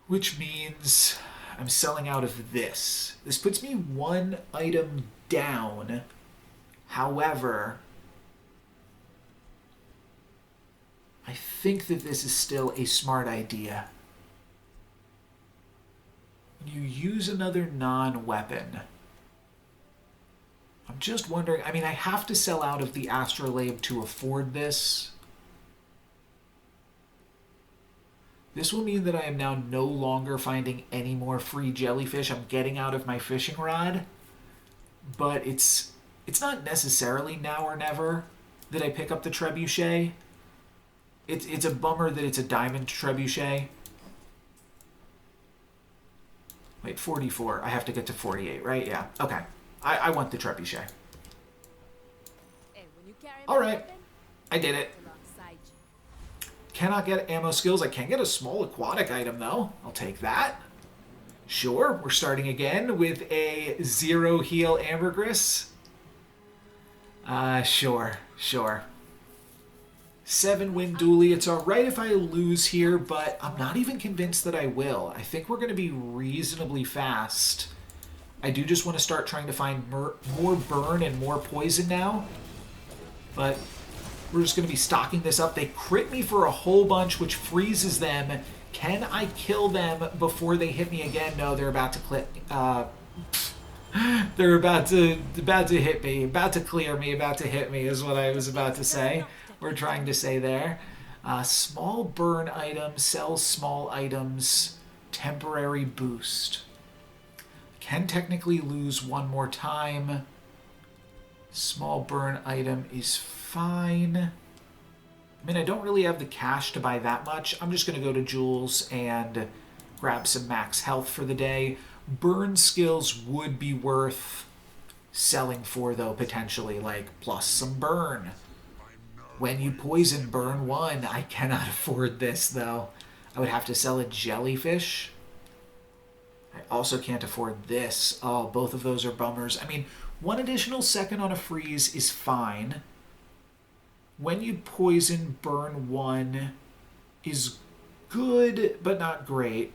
Which means I'm selling out of this. This puts me 1 item down. However, I think that this is still a smart idea. You use another non-weapon. I'm just wondering, I mean, I have to sell out of the Astrolabe to afford this. This will mean that I am now no longer finding any more free jellyfish. I'm getting out of my fishing rod, but it's not necessarily now or never that I pick up the Trebuchet. It's a bummer that it's a diamond Trebuchet. Wait, 44. I have to get to 48, right? Yeah. Okay. I want the Trebuchet. All right. I did it. Cannot get ammo skills. I can get a small aquatic item, though. I'll take that. Sure. We're starting again with a 0 heal ambergris. Sure. 7 win dually. It's alright if I lose here, but I'm not even convinced that I will. I think we're going to be reasonably fast. I do just want to start trying to find more burn and more poison now. But we're just going to be stocking this up. They crit me for a whole bunch, which freezes them. Can I kill them before they hit me again? No, they're about to click. They're about to hit me, about to clear me, about to hit me is what I was about to say. We're trying to say there. Small burn item, sells small items, temporary boost. Can technically lose 1 more time. Small burn item is fine. I mean, I don't really have the cash to buy that much. I'm just going to go to Jules and grab some max health for the day. Burn skills would be worth selling for, though, potentially, like plus some burn. When you poison, burn 1. I cannot afford this, though. I would have to sell a jellyfish. I also can't afford this. Oh, both of those are bummers. I mean, 1 additional second on a freeze is fine. When you poison, burn 1 is good, but not great.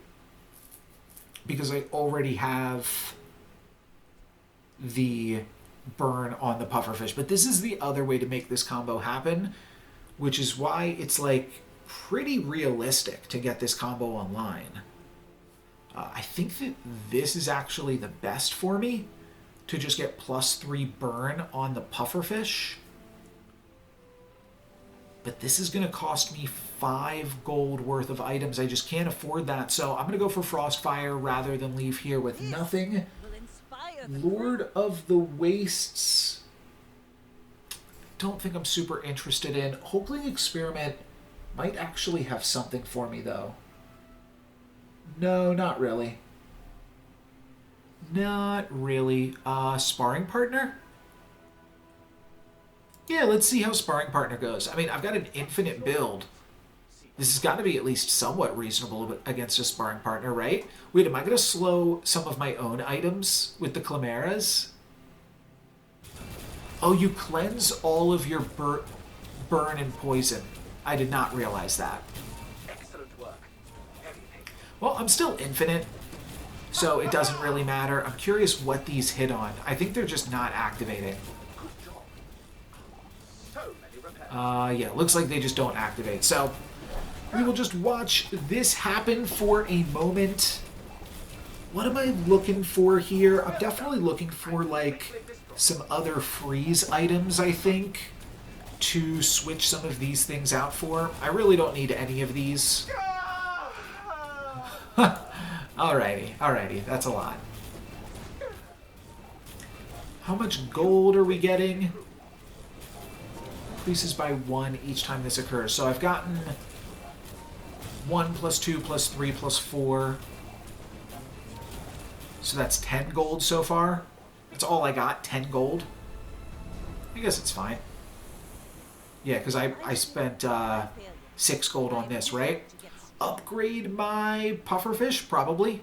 Because I already have the burn on the pufferfish. But this is the other way to make this combo happen, which is why it's like pretty realistic to get this combo online. I think that this is actually the best for me, to just get +3 burn on the pufferfish. But this is going to cost me 5 gold worth of items. I just can't afford that. So I'm going to go for Frostfire rather than leave here with nothing. Lord of the Wastes. Don't think I'm super interested in. Hulkling Experiment might actually have something for me, though. No, not really. Not really. Sparring Partner? Yeah, let's see how Sparring Partner goes. I mean, I've got an infinite build. This has got to be at least somewhat reasonable against a sparring partner, right? Wait, am I going to slow some of my own items with the Chimeras? Oh, you cleanse all of your burn and poison. I did not realize that. Excellent work. Well, I'm still infinite, so it doesn't really matter. I'm curious what these hit on. I think they're just not activating. Good job. So many repairs. Yeah, looks like they just don't activate. So we will just watch this happen for a moment. What am I looking for here? I'm definitely looking for, like, some other freeze items, I think, to switch some of these things out for. I really don't need any of these. Alrighty, that's a lot. How much gold are we getting? Increases by 1 each time this occurs. So I've gotten 1 plus 2 plus 3 plus 4. So that's 10 gold so far. That's all I got, 10 gold. I guess it's fine. Yeah, because I spent 6 gold on this, right? Upgrade my Pufferfish, probably.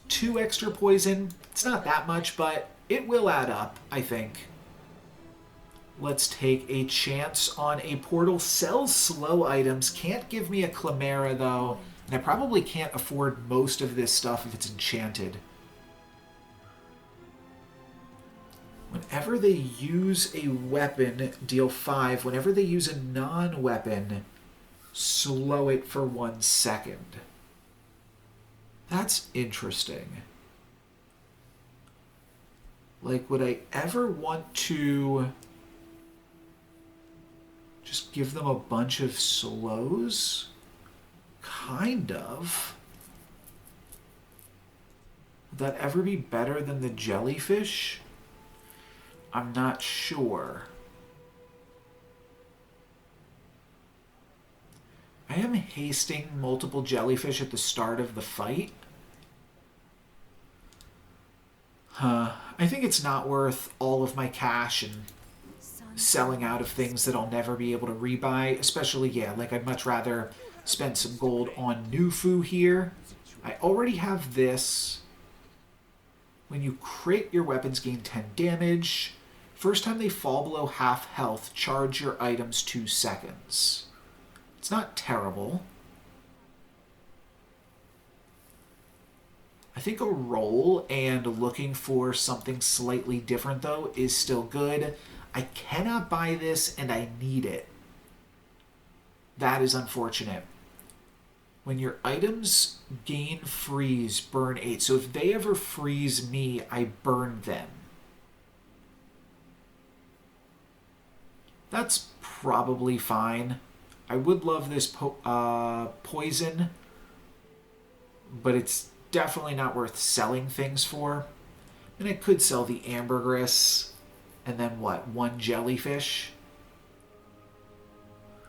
Two extra poison. It's not that much, but it will add up, I think. Let's take a chance on a portal. Sells slow items. Can't give me a Chimera, though. And I probably can't afford most of this stuff if it's enchanted. Whenever they use a weapon, deal 5. Whenever they use a non-weapon, slow it for 1 second. That's interesting. Like, would I ever want to just give them a bunch of slows? Kind of. Would that ever be better than the jellyfish? I'm not sure. I am hasting multiple jellyfish at the start of the fight. I think it's not worth all of my cash and selling out of things that I'll never be able to rebuy. Especially, yeah, like I'd much rather spend some gold on Nufu here. I already have this. When you crit, your weapons gain 10 damage. First time they fall below half health, charge your items 2 seconds. It's not terrible. I think a roll and looking for something slightly different, though, is still good. I cannot buy this, and I need it. That is unfortunate. When your items gain freeze, burn 8. So if they ever freeze me, I burn them. That's probably fine. I would love this poison, but it's definitely not worth selling things for. And I could sell the ambergris, and then what, 1 jellyfish?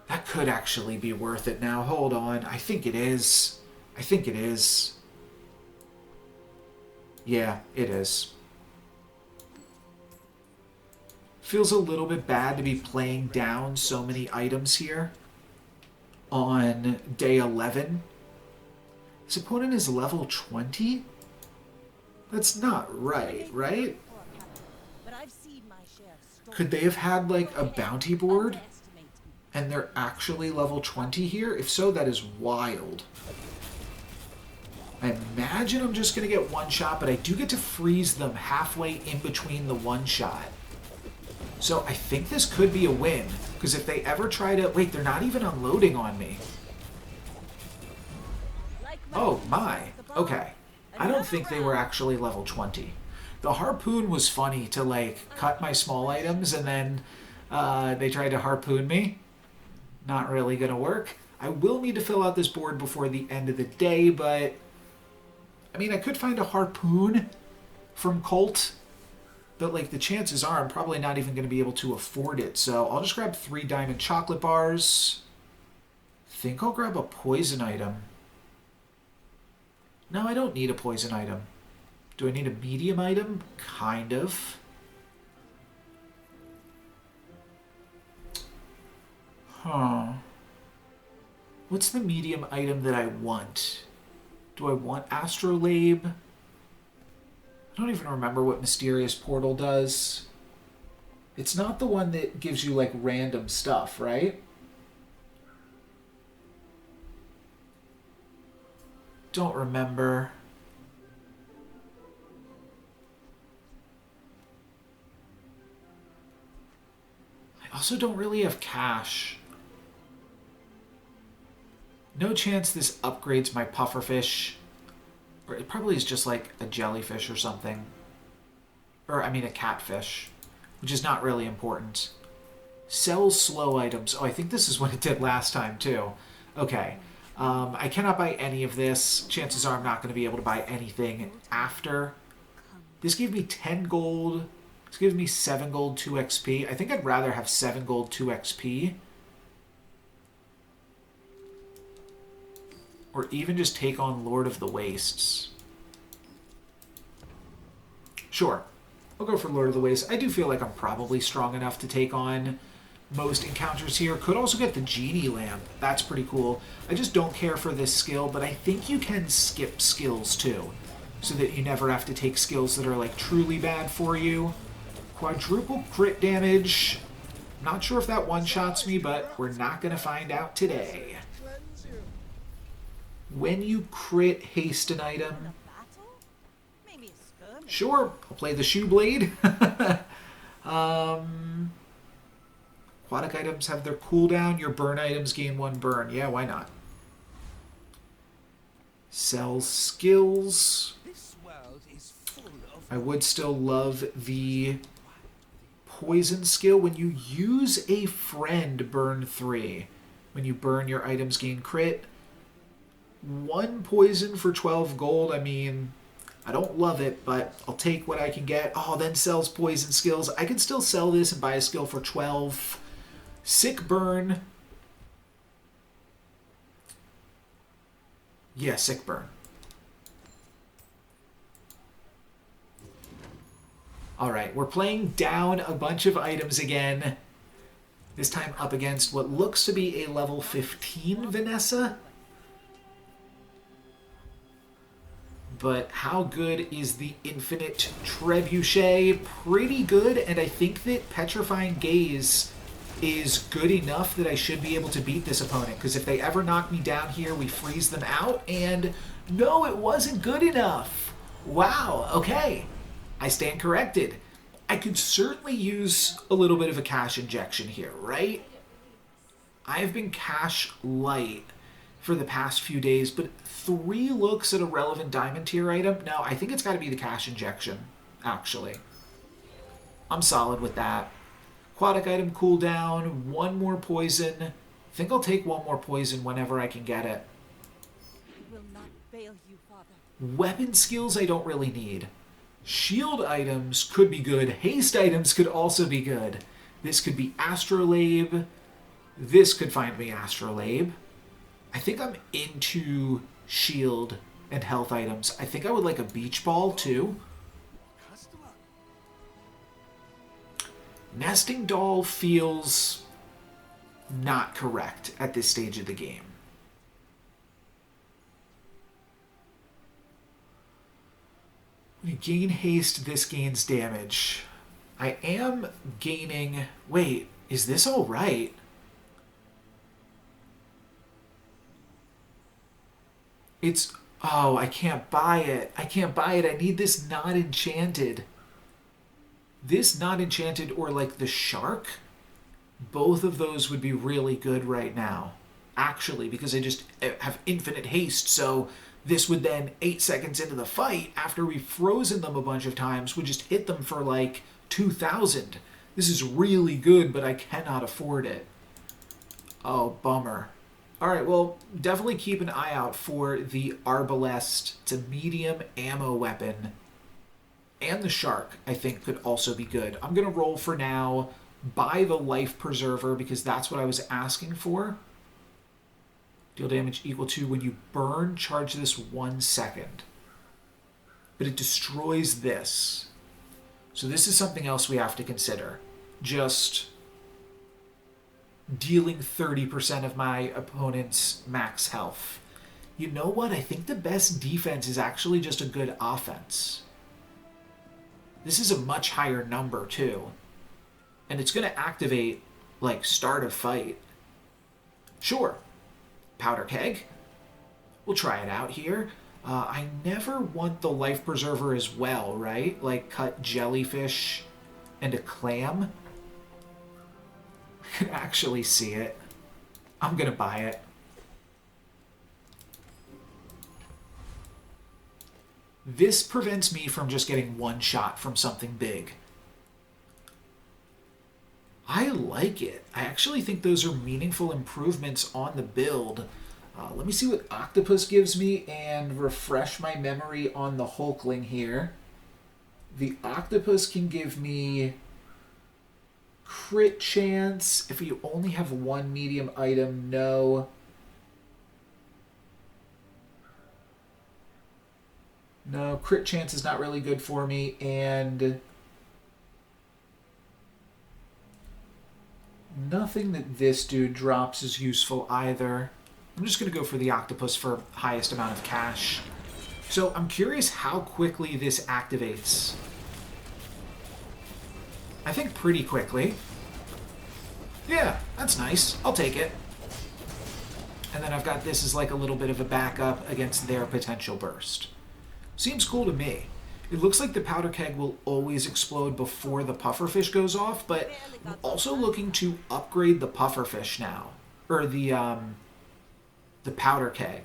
That could actually be worth it now. Hold on. I think it is. I think it is. Yeah, it is. Feels a little bit bad to be playing down so many items here on day 11. His opponent is level 20? That's not right, right? Could they have had like a bounty board and they're actually level 20 here? If so, that is wild. I imagine I'm just going to get one shot, but I do get to freeze them halfway in between the one shot. So I think this could be a win, because if they ever try to... Wait, they're not even unloading on me. Oh, my. Okay. I don't think they were actually level 20. The harpoon was funny to, like, cut my small items, and then they tried to harpoon me. Not really going to work. I will need to fill out this board before the end of the day, but... I mean, I could find a harpoon from Colt, but, like, the chances are I'm probably not even going to be able to afford it. So I'll just grab 3 diamond chocolate bars. Think I'll grab a poison item. No, I don't need a poison item. Do I need a medium item? Kind of. Huh. What's the medium item that I want? Do I want Astrolabe? I don't even remember what Mysterious Portal does. It's not the one that gives you, like, random stuff, right? Don't remember. I also don't really have cash. No chance this upgrades my pufferfish. Or it probably is just like a jellyfish or something. Or, I mean, a catfish. Which is not really important. Sells slow items. Oh, I think this is what it did last time, too. Okay. I cannot buy any of this. Chances are I'm not going to be able to buy anything after. This gave me 10 gold. This gives me 7 gold, 2 XP. I think I'd rather have 7 gold, 2 XP. Or even just take on Lord of the Wastes. Sure. I'll go for Lord of the Wastes. I do feel like I'm probably strong enough to take on most encounters here. Could also get the Genie Lamp. That's pretty cool. I just don't care for this skill, but I think you can skip skills too, so that you never have to take skills that are like truly bad for you. Quadruple crit damage. Not sure if that one-shots me, but we're not going to find out today. When you crit haste an item... Sure, I'll play the Shoe Blade. Aquatic items have their cooldown. Your burn items gain 1 burn. Yeah, why not? Sell skills. I would still love the poison skill. When you use a friend, burn 3. When you burn, your items gain crit. 1 poison for 12 gold. I mean, I don't love it, but I'll take what I can get. Oh, then sells poison skills. I can still sell this and buy a skill for 12. Sick burn. Yeah, sick burn. Alright, we're playing down a bunch of items again. This time up against what looks to be a level 15 Vanessa. But how good is the infinite Trebuchet? Pretty good, and I think that Petrifying Gaze is good enough that I should be able to beat this opponent. Because if they ever knock me down here, we freeze them out. And no, it wasn't good enough. Wow, okay. I stand corrected. I could certainly use a little bit of a cash injection here, right? I've been cash light for the past few days, but 3 looks at a relevant diamond tier item? No, I think it's got to be the cash injection, actually. I'm solid with that. Aquatic item cooldown, 1 more poison. I think I'll take 1 more poison whenever I can get it. Will not fail you, Father. Weapon skills I don't really need. Shield items could be good. Haste items could also be good. This could be Astrolabe. This could find me Astrolabe. I think I'm into shield and health items. I think I would like a beach ball too. Nesting doll feels not correct at this stage of the game. When you gain haste, this gains damage. I am gaining... Wait, is this all right? It's... Oh, I can't buy it. I can't buy it. I need this not enchanted. This not enchanted or like the shark, both of those would be really good right now. Actually, because I just have infinite haste, so this would then, 8 seconds into the fight, after we've frozen them a bunch of times, would just hit them for like 2,000. This is really good, but I cannot afford it. Oh, bummer. Alright, well, definitely keep an eye out for the Arbalest. It's a medium ammo weapon. And the shark, I think, could also be good. I'm going to roll for now, buy the life preserver, because that's what I was asking for. Deal damage equal to when you burn, charge this 1 second. But it destroys this. So this is something else we have to consider. Just dealing 30% of my opponent's max health. You know what? I think the best defense is actually just a good offense. This is a much higher number, too. And it's going to activate, like, start a fight. Sure. Powder keg. We'll try it out here. I never want the life preserver as well, right? Like, cut jellyfish and a clam. I can actually see it. I'm going to buy it. This prevents me from just getting one shot from something big. I like it. I actually think those are meaningful improvements on the build. Let me see what Octopus gives me and refresh my memory on the Hulkling here. The Octopus can give me crit chance. If you only have one medium item, no. No, crit chance is not really good for me, and nothing that this dude drops is useful either. I'm just going to go for the Octopus for highest amount of cash. So I'm curious how quickly this activates. I think pretty quickly. Yeah, that's nice. I'll take it. And then I've got this as like a little bit of a backup against their potential burst. Seems cool to me. It looks like the powder keg will always explode before the pufferfish goes off, but I'm also looking to upgrade the pufferfish now. Or the powder keg.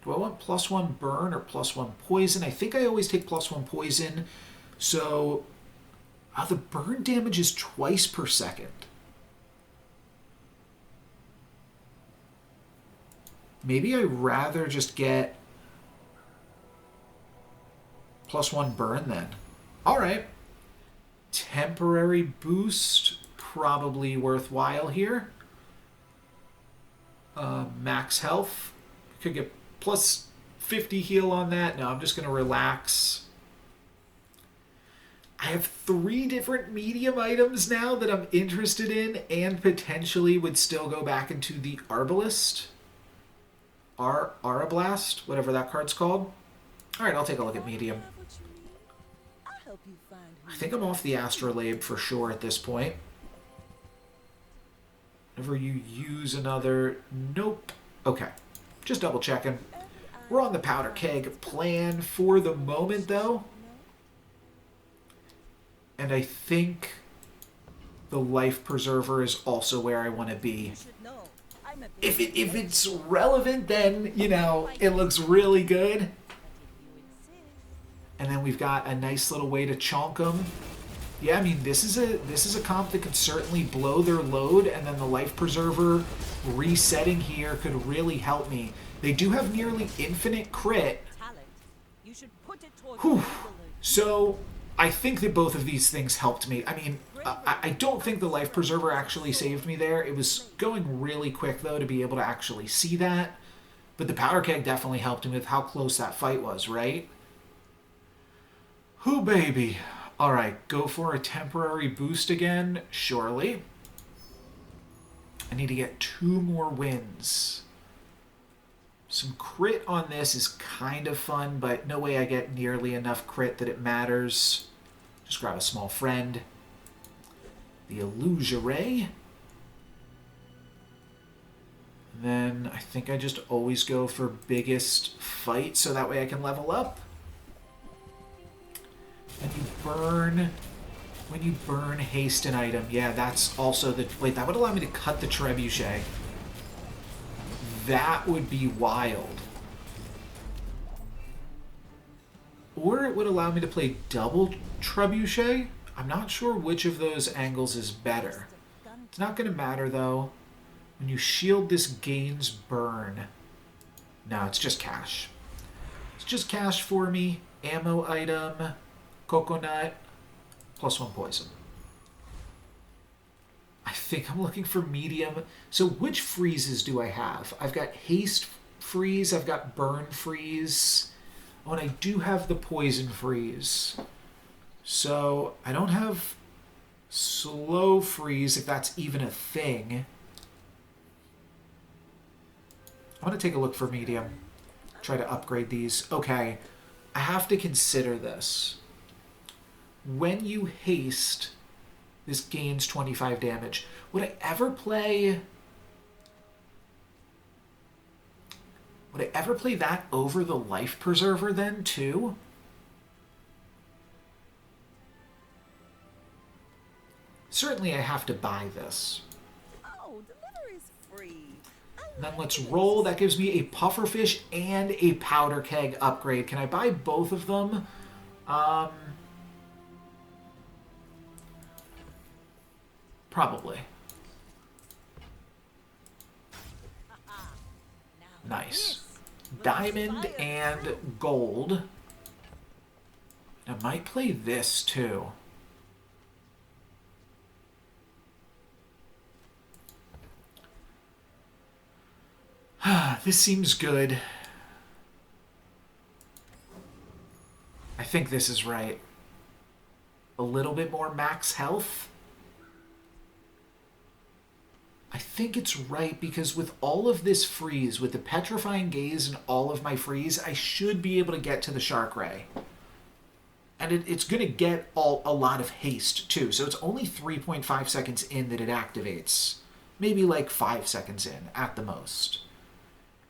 Do I want +1 burn or +1 poison? I think I always take +1 poison. So the burn damage is twice per second. Maybe I'd rather just get +1 burn then. Alright. Temporary boost. Probably worthwhile here. Max health. Could get +50 heal on that. No, I'm just going to relax. I have 3 different medium items now that I'm interested in and potentially would still go back into the Arbalist. Arablast, whatever that card's called. Alright, I'll take a look at medium. I think I'm off the Astrolabe for sure at this point. Whenever you use another... Nope. Okay. Just double checking. We're on the powder keg plan for the moment, though. And I think the life preserver is also where I want to be. If it's relevant, then, you know, it looks really good. And then we've got a nice little way to chonk them. Yeah, I mean, this is a comp that could certainly blow their load, and then the life preserver resetting here could really help me. They do have nearly infinite crit. Whew. So I think that both of these things helped me. I mean, I don't think the life preserver actually saved me there. It was going really quick, though, to be able to actually see that. But the powder keg definitely helped me with how close that fight was, right? Whew, baby. All right, go for a temporary boost again, surely. I need to get 2 more wins. Some crit on this is kind of fun, but no way I get nearly enough crit that it matters. Just grab a small friend. The Illusoray. Then I think I just always go for biggest fight, so that way I can level up. When you burn haste an item. Yeah, that's also the... Wait, that would allow me to cut the Trebuchet. That would be wild. Or it would allow me to play double Trebuchet. I'm not sure which of those angles is better. It's not going to matter, though. When you shield, this gains burn. No, it's just cash. It's just cash for me. Ammo item... Coconut, +1 poison. I think I'm looking for medium. So which freezes do I have? I've got haste freeze, I've got burn freeze. Oh, and I do have the poison freeze. So I don't have slow freeze, if that's even a thing. I want to take a look for medium. Try to upgrade these. Okay. I have to consider this. When you haste, this gains 25 damage. Would I ever play... Would I ever play that over the Life Preserver then, too? Certainly I have to buy this. Oh, delivery's free. And then let's roll. That gives me a Pufferfish and a Powder Keg upgrade. Can I buy both of them? Probably. Nice. Diamond and gold. I might play this too. This seems good. I think this is right. A little bit more max health. I think it's right because with all of this freeze, with the Petrifying Gaze and all of my freeze, I should be able to get to the Shark Ray. And it's going to get a lot of haste too. So it's only 3.5 seconds in that it activates. Maybe like 5 seconds in at the most.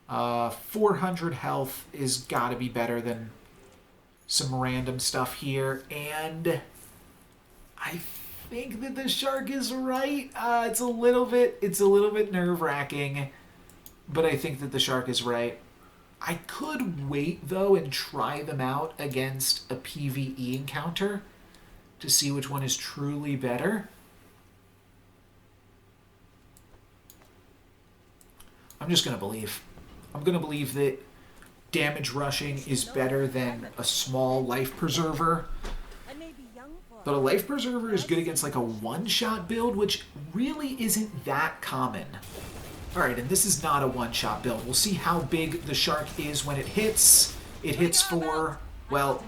400 health is got to be better than some random stuff here. And I think that the shark is right. It's a little bit nerve-wracking, but I think that the shark is right. I could wait though and try them out against a PvE encounter to see which one is truly better. I'm just gonna believe. I'm gonna believe that damage rushing is better than a small life preserver. But a life preserver is good against like a one-shot build, which really isn't that common. Alright, and this is not a one-shot build. We'll see how big the shark is when it hits. It hits for, well,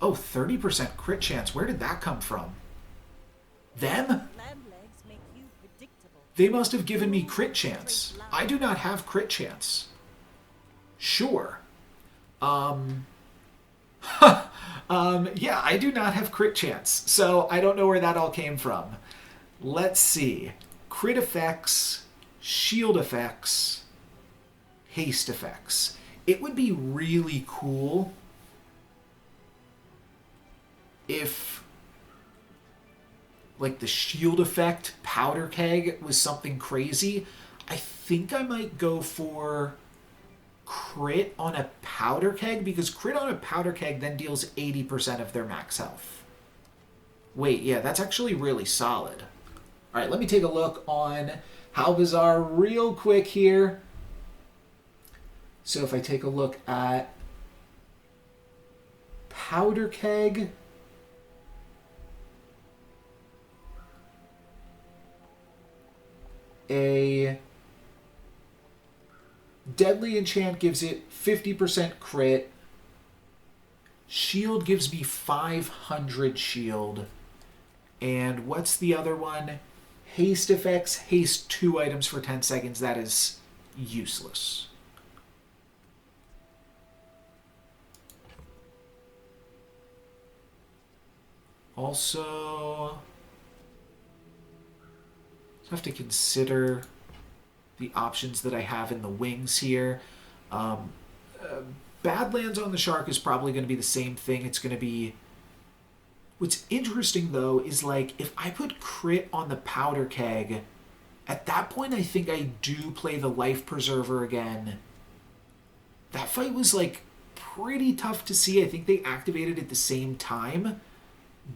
oh, 30% crit chance. Where did that come from? Them? They must have given me crit chance. I do not have crit chance. Sure. Yeah, I do not have crit chance, so I don't know where that all came from. Let's see. Crit effects, shield effects, haste effects. It would be really cool if, like, the shield effect powder keg was something crazy. I think I might go for crit on a powder keg, because crit on a powder keg then deals 80% of their max health. Wait, yeah, that's actually really solid. All right, let me take a look on How Bazaar real quick here. So if I take a look at powder keg, a deadly enchant gives it 50% crit. Shield gives me 500 shield. And what's the other one? Haste effects. Haste 2 items for 10 seconds. That is useless. Also, I have to consider the options that I have in the wings here. Badlands on the shark is probably going to be the same thing. It's going to be... What's interesting, though, is, like, if I put crit on the powder keg, at that point I think I do play the life preserver again. That fight was, like, pretty tough to see. I think they activated at the same time,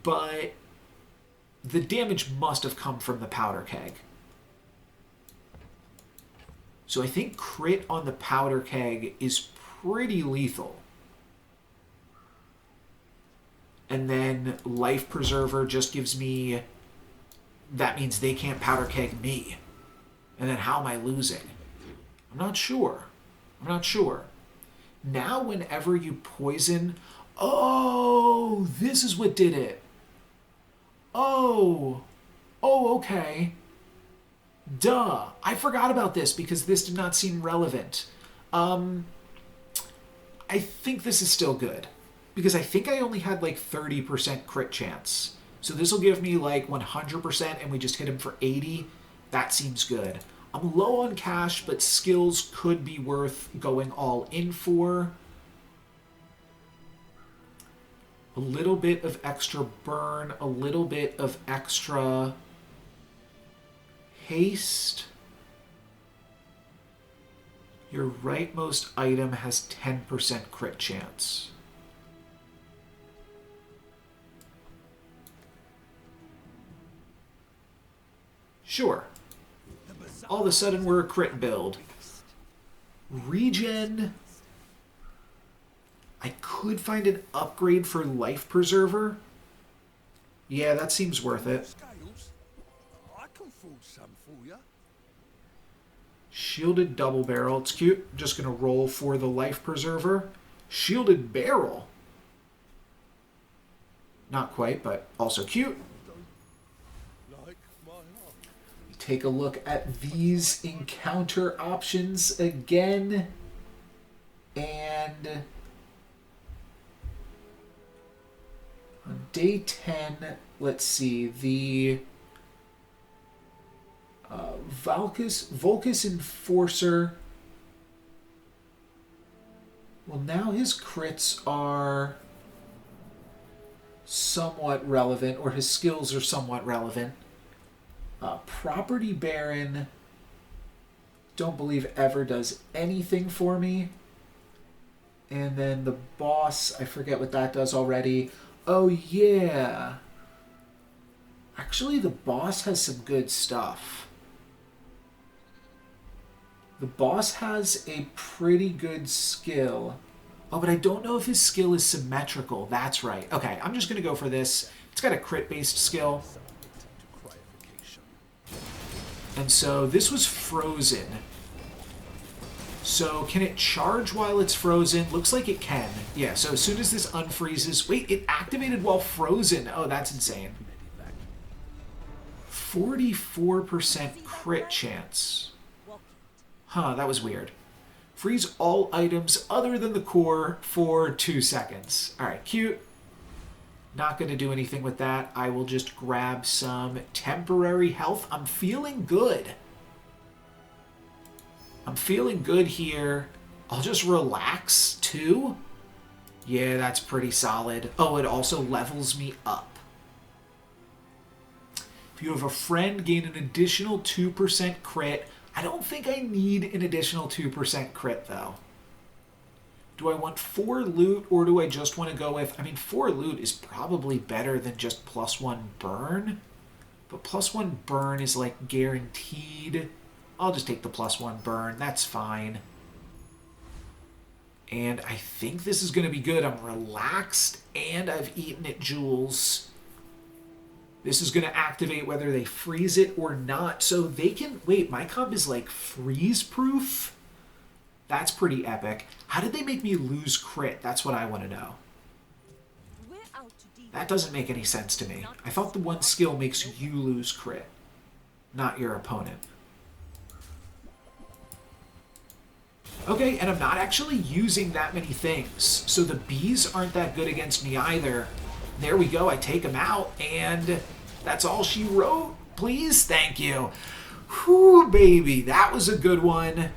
but the damage must have come from the powder keg. So I think crit on the powder keg is pretty lethal. And then life preserver just gives me... That means they can't powder keg me. And then how am I losing? I'm not sure. Now whenever you poison... Oh, this is what did it. Oh, okay. Duh! I forgot about this because this did not seem relevant. I think this is still good. Because I think I only had like 30% crit chance. So this will give me like 100% and we just hit him for 80. That seems good. I'm low on cash, but skills could be worth going all in for. A little bit of extra burn, a little bit of extra haste. Your rightmost item has 10% crit chance. Sure. All of a sudden, we're a crit build. Regen. I could find an upgrade for Life Preserver. Yeah, that seems worth it. I can fool some for you. Shielded Double Barrel. It's cute. I'm just going to roll for the Life Preserver. Shielded Barrel. Not quite, but also cute. Like my heart. Take a look at these encounter options again. And on day 10, let's see, the Volcus Enforcer. Well, now his crits are somewhat relevant, or his skills are somewhat relevant. Property Baron, don't believe ever does anything for me. And then the boss, I forget what that does already. Oh, yeah. Actually, the boss has some good stuff. The boss has a pretty good skill. Oh, but I don't know if his skill is symmetrical. That's right. Okay, I'm just going to go for this. It's got a crit-based skill. And so this was frozen. So can it charge while it's frozen? Looks like it can. Yeah, so as soon as this unfreezes... Wait, it activated while frozen. Oh, that's insane. 44% crit chance. Huh, that was weird. Freeze all items other than the core for 2 seconds. Alright, cute. Not going to do anything with that. I will just grab some temporary health. I'm feeling good. I'm feeling good here. I'll just relax, too. Yeah, that's pretty solid. Oh, it also levels me up. If you have a friend, gain an additional 2% crit. I don't think I need an additional 2% crit, though. Do I want 4 loot, or do I just want to go with... I mean, 4 loot is probably better than just +1 burn. But +1 burn is, like, guaranteed. I'll just take the +1 burn. That's fine. And I think this is going to be good. I'm relaxed, and I've eaten at Jules. This is going to activate whether they freeze it or not. So they can... Wait, my comp is, like, freeze-proof? That's pretty epic. How did they make me lose crit? That's what I want to know. That doesn't make any sense to me. I thought the one skill makes you lose crit, not your opponent. Okay, and I'm not actually using that many things, so the bees aren't that good against me either. There we go, I take them out, and that's all she wrote. Please, thank you. Whew, baby, that was a good one.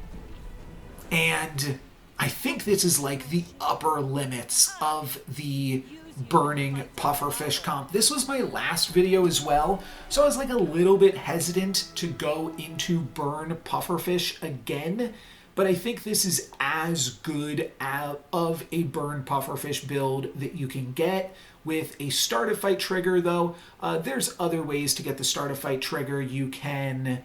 And I think this is like the upper limits of the burning pufferfish comp. This was my last video as well, so I was like a little bit hesitant to go into burn pufferfish again, but I think this is as good of a burn pufferfish build that you can get with a start a fight trigger, though. There's other ways to get the start a fight trigger. You can...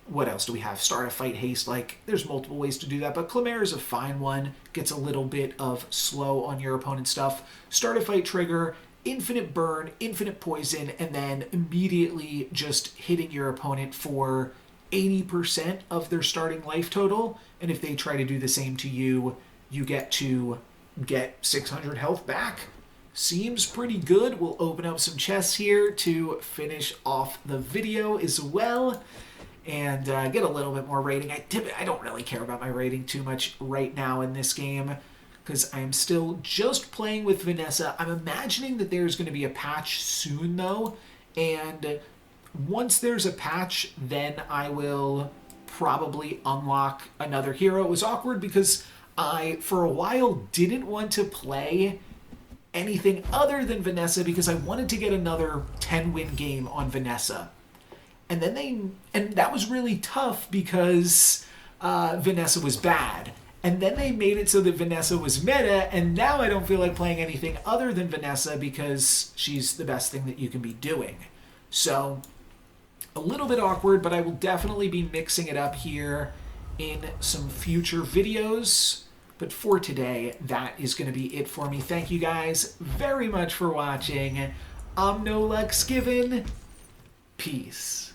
what else do we have? Start a fight haste. Like, there's multiple ways to do that, but Clemare is a fine one. Gets a little bit of slow on your opponent's stuff. Start a fight trigger, infinite burn, infinite poison, and then immediately just hitting your opponent for 80% of their starting life total. And if they try to do the same to you, you get to get 600 health back. seems pretty good. We'll open up some chests here to finish off the video as well and get a little bit more rating. I don't really care about my rating too much right now in this game because I'm still just playing with Vanessa. I'm imagining that there's going to be a patch soon, though, and once there's a patch, then I will probably unlock another hero. It was awkward because I, for a while, didn't want to play anything other than Vanessa because I wanted to get another 10-win game on Vanessa. And then that was really tough because Vanessa was bad. And then they made it so that Vanessa was meta, and now I don't feel like playing anything other than Vanessa because she's the best thing that you can be doing. So, a little bit awkward, but I will definitely be mixing it up here in some future videos. But for today, that is going to be it for me. Thank you guys very much for watching. I'm NoLucksGiven. Peace.